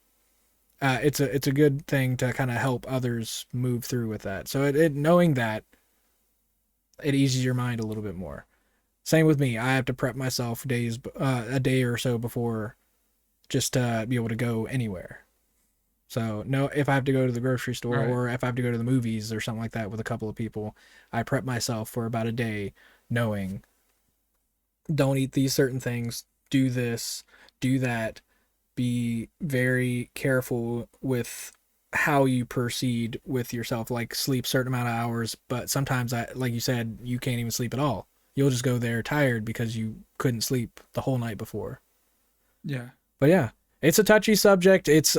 It's a good thing to kind of help others move through with that. So knowing that, it eases your mind a little bit more. Same with me. I have to prep myself a day or so before, just to be able to go anywhere. So if I have to go to the grocery store, Right. or if I have to go to the movies or something like that with a couple of people, I prep myself for about a day, knowing, don't eat these certain things, do this, do that. Be very careful with how you proceed with yourself, like sleep certain amount of hours, but sometimes, like you said, you can't even sleep at all. You'll just go there tired because you couldn't sleep the whole night before. Yeah. But yeah, it's a touchy subject. It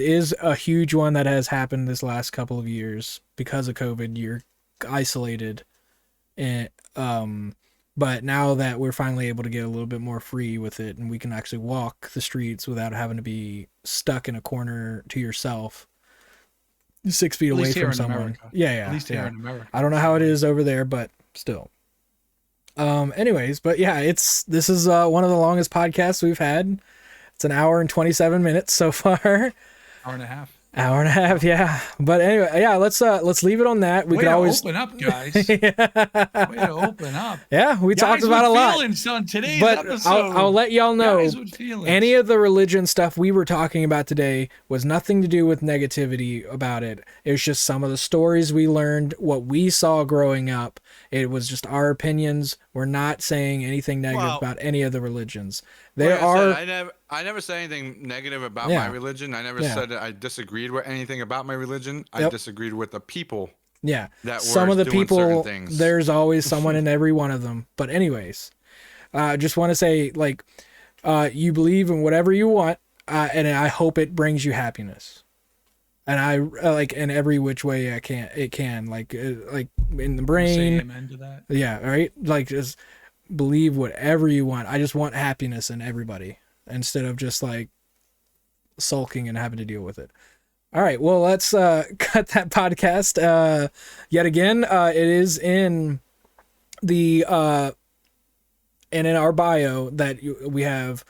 is a huge one that has happened this last couple of years because of COVID. You're isolated, and but now that we're finally able to get a little bit more free with it, and we can actually walk the streets without having to be stuck in a corner to yourself, 6 feet At away least here from in someone. America. Yeah, At least here yeah. in America. I don't know how it is over there, but still. Anyways, but yeah, this is one of the longest podcasts we've had. It's an hour and 27 minutes so far. Hour and a half. Hour and a half, yeah. But anyway, yeah, let's leave it on that. We Way could to always open up, guys. Way to open up. Yeah, we talked Guys about a with lot. feelings on today's But episode. I'll let y'all know, Guys with feelings. any of the religion stuff we were talking about today was nothing to do with negativity about it. It was just some of the stories we learned, what we saw growing up. It was just our opinions. We're not saying anything negative Well, about any of the religions. Like There I are said, I never said anything negative about Yeah. my religion. I never Yeah. said that I disagreed with anything about my religion. I Yep. disagreed with the people Yeah. that Some were of the doing certain people, things. there's always someone in every one of them. But anyways, just want to say, like, you believe in whatever you want, and I hope it brings you happiness. And I like in every which way it can, like in the Say brain. amen to that. Yeah, right? Like, just believe whatever you want. I just want happiness in everybody instead of just like sulking and having to deal with it. All right, well, let's cut that podcast. Yet again, it is in the and in our bio that we have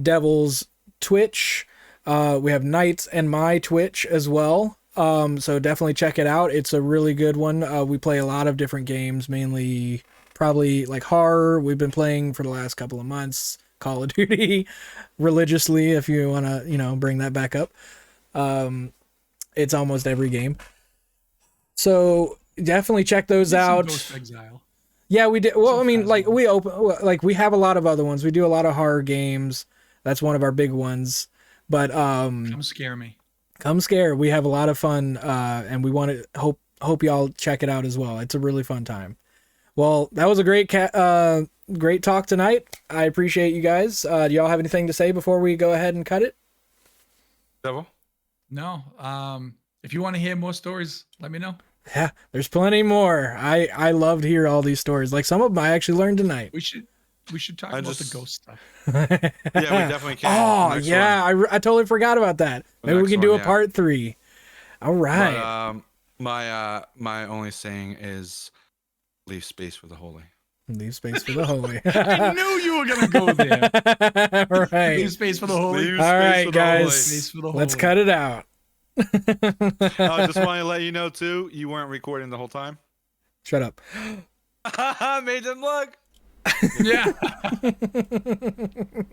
Devil's Twitch. We have Knights and my Twitch as well. So definitely check it out. It's a really good one. We play a lot of different games, mainly probably like horror. We've been playing for the last couple of months, Call of Duty religiously, if you want to, bring that back up. It's almost every game. So definitely check those out. Ghost Exile. Yeah, we did. Well, I mean, like Phasma. we have a lot of other ones. We do a lot of horror games. That's one of our big ones. But Come scare me. come scare. We have a lot of fun, and we want to hope y'all check it out as well. It's a really fun time. Well, that was a great great talk tonight. I appreciate you guys. Do y'all have anything to say before we go ahead and cut it? Devil? No. If you want to hear more stories, let me know. Yeah, there's plenty more. I love to hear all these stories. Like some of them I actually learned tonight. We should talk about the ghost stuff. Yeah, we definitely can. Oh, Next yeah, I totally forgot about that. Maybe we next can do one, a yeah. part 3. All right. But, my only saying is leave space for the holy. Leave space for the holy. I knew you were gonna go there. All right. Leave space for the holy. Leave All space right, for the guys. holy. Space for the Let's holy. cut it out. I just want to let you know too, you weren't recording the whole time. Shut up. Made them look. Yeah.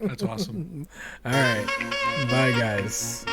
That's awesome. All right. Bye, guys.